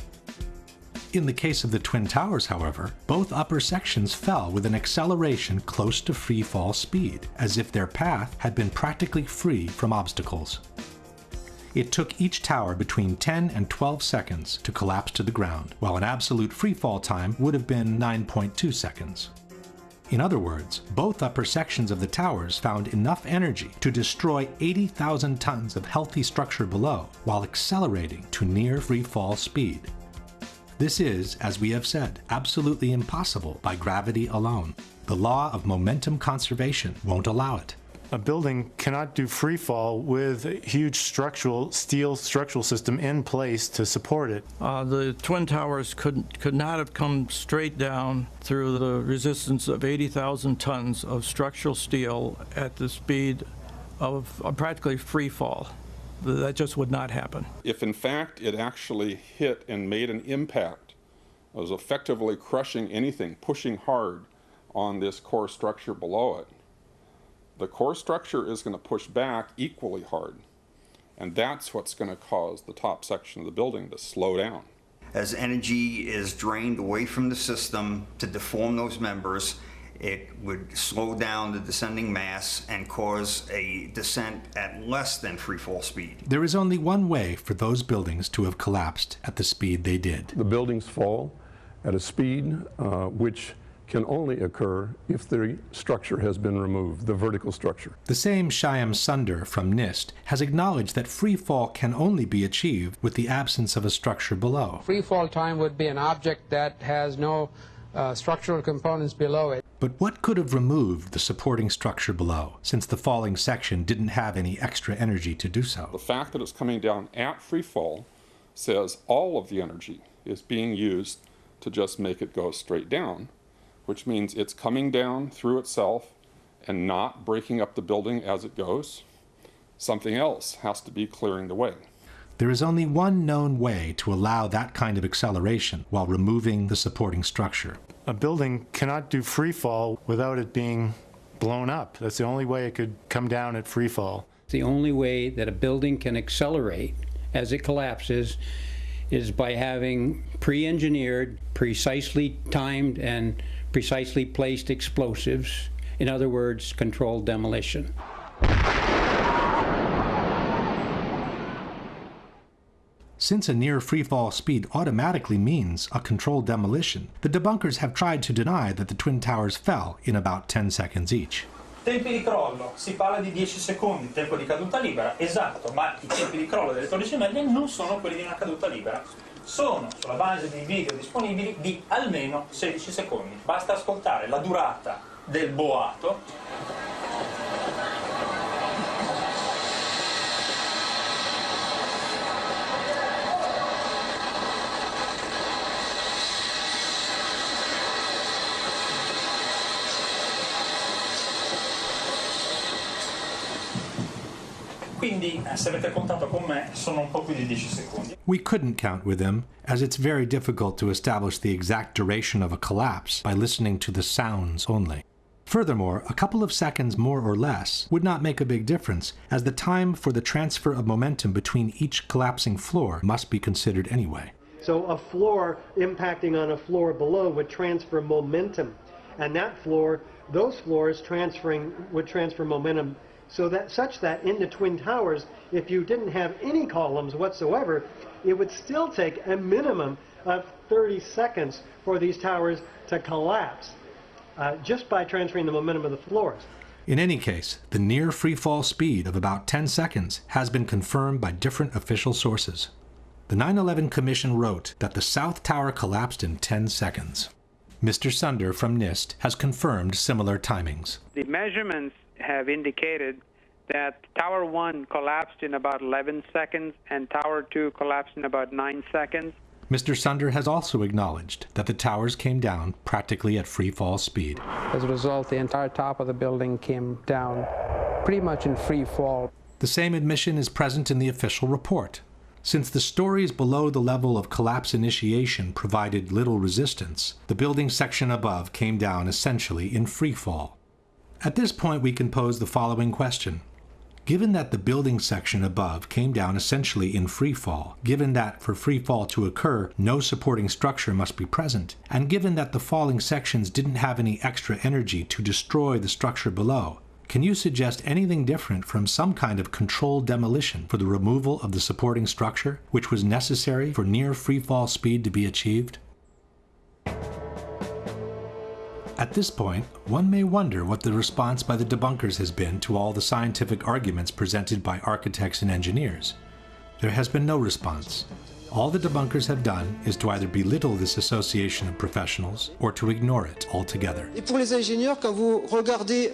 In the case of the Twin Towers, however, both upper sections fell with an acceleration close to free fall speed, as if their path had been practically free from obstacles. It took each tower between 10 and 12 seconds to collapse to the ground, while an absolute free fall time would have been 9.2 seconds. In other words, both upper sections of the towers found enough energy to destroy 80,000 tons of healthy structure below, while accelerating to near free fall speed. This is, as we have said, absolutely impossible by gravity alone. The law of momentum conservation won't allow it. A building cannot do free fall with a huge steel structural system in place to support it. The Twin Towers could not have come straight down through the resistance of 80,000 tons of structural steel at the speed of practically free fall. That just would not happen. If in fact it actually hit and made an impact, it was effectively crushing anything, pushing hard on this core structure below it, the core structure is going to push back equally hard. And that's what's going to cause the top section of the building to slow down. As energy is drained away from the system to deform those members, it would slow down the descending mass and cause a descent at less than free fall speed. There is only one way for those buildings to have collapsed at the speed they did. The buildings fall at a speed which can only occur if the structure has been removed, the vertical structure. The same Shyam Sunder from NIST has acknowledged that free fall can only be achieved with the absence of a structure below. Free fall time would be an object that has no structural components below it. But what could have removed the supporting structure below, since the falling section didn't have any extra energy to do so? The fact that it's coming down at free fall says all of the energy is being used to just make it go straight down, which means it's coming down through itself and not breaking up the building as it goes. Something else has to be clearing the way. There is only one known way to allow that kind of acceleration while removing the supporting structure. A building cannot do free fall without it being blown up. That's the only way it could come down at free fall. The only way that a building can accelerate as it collapses is by having pre-engineered, precisely timed, and precisely placed explosives. In other words, controlled demolition. Since a near freefall speed automatically means a controlled demolition, the debunkers have tried to deny that the Twin Towers fell in about 10 seconds each. Tempi di crollo, si parla di 10 secondi, tempo di caduta libera, esatto, ma i tempi di crollo delle torri gemelle non sono quelli di una caduta libera. Sono, sulla base dei video disponibili, di almeno 16 secondi. Basta ascoltare la durata del boato. Quindi, se avete contato con me, sono un po' più di 10 secondi. We couldn't count with him, as it's very difficult to establish the exact duration of a collapse by listening to the sounds only. Furthermore, a couple of seconds more or less would not make a big difference, as the time for the transfer of momentum between each collapsing floor must be considered anyway. So a floor impacting on a floor below would transfer momentum, and that floor, those floors would transfer momentum such that in the Twin Towers, if you didn't have any columns whatsoever, it would still take a minimum of 30 seconds for these towers to collapse just by transferring the momentum of the floors. In any case, the near freefall speed of about 10 seconds has been confirmed by different official sources. The 9/11 Commission wrote that the South Tower collapsed in 10 seconds. Mr. Sunder from NIST has confirmed similar timings. The measurements have indicated that Tower 1 collapsed in about 11 seconds and Tower 2 collapsed in about 9 seconds. Mr. Sunder has also acknowledged that the towers came down practically at free fall speed. As a result, the entire top of the building came down pretty much in free fall. The same admission is present in the official report. Since the stories below the level of collapse initiation provided little resistance, the building section above came down essentially in free fall. At this point, we can pose the following question. Given that the building section above came down essentially in free fall, given that for free fall to occur, no supporting structure must be present, and given that the falling sections didn't have any extra energy to destroy the structure below, can you suggest anything different from some kind of controlled demolition for the removal of the supporting structure, which was necessary for near free fall speed to be achieved? At this point, one may wonder what the response by the debunkers has been to all the scientific arguments presented by architects and engineers. There has been no response. All the debunkers have done is to either belittle this association of professionals or to ignore it altogether. Et pour les ingénieurs, quand vous regardez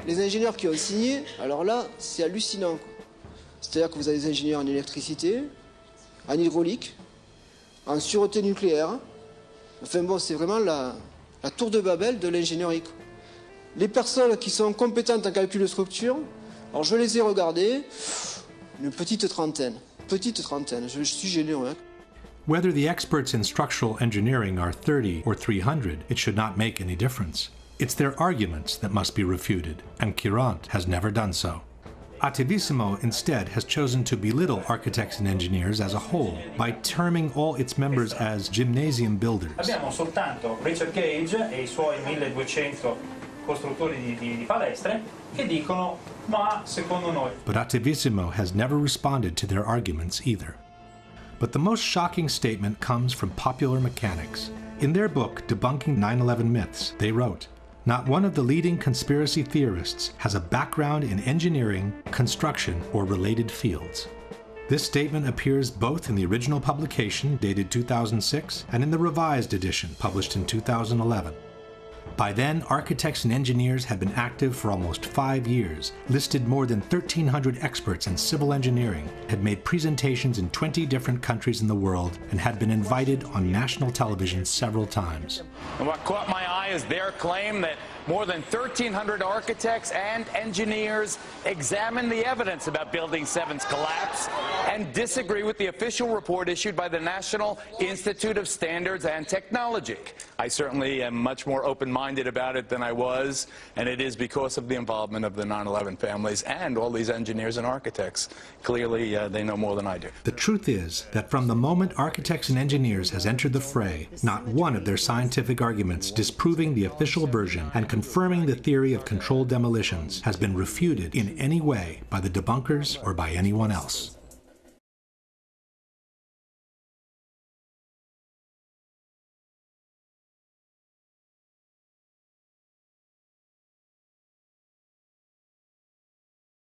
les ingénieurs qui ont signé, alors là, c'est hallucinant. C'est-à-dire que vous avez des ingénieurs en électricité, en hydraulique, en sûreté nucléaire. Enfin bon, c'est vraiment la tour de Babel de l'ingénierie. Les personnes qui sont compétentes en calcul de structure, alors je les ai regardées, une petite trentaine, je suis généreux. Hein. Whether the experts in structural engineering are 30 or 300, it should not make any difference. It's their arguments that must be refuted, and Courant has never done so. Attivissimo instead has chosen to belittle architects and engineers as a whole by terming all its members as gymnasium builders. Abbiamo soltanto Richard Gage e i suoi 1200 costruttori di palestre che dicono ma secondo noi. But Attivissimo has never responded to their arguments either. But the most shocking statement comes from Popular Mechanics. In their book, Debunking 9/11 Myths, they wrote, "Not one of the leading conspiracy theorists has a background in engineering, construction, or related fields." This statement appears both in the original publication dated 2006 and in the revised edition published in 2011. By then, architects and engineers had been active for almost 5 years, listed more than 1,300 experts in civil engineering, had made presentations in 20 different countries in the world, and had been invited on national television several times. And what caught my eye is their claim that more than 1,300 architects and engineers examined the evidence about Building 7's collapse and disagree with the official report issued by the National Institute of Standards and Technology. I certainly am much more open-minded about it than I was, and it is because of the involvement of the 9/11 families and all these engineers and architects. Clearly, they know more than I do. The truth is that from the moment architects and engineers has entered the fray, not one of their scientific arguments disproving the official version and confirming the theory of controlled demolitions has been refuted in any way by the debunkers or by anyone else.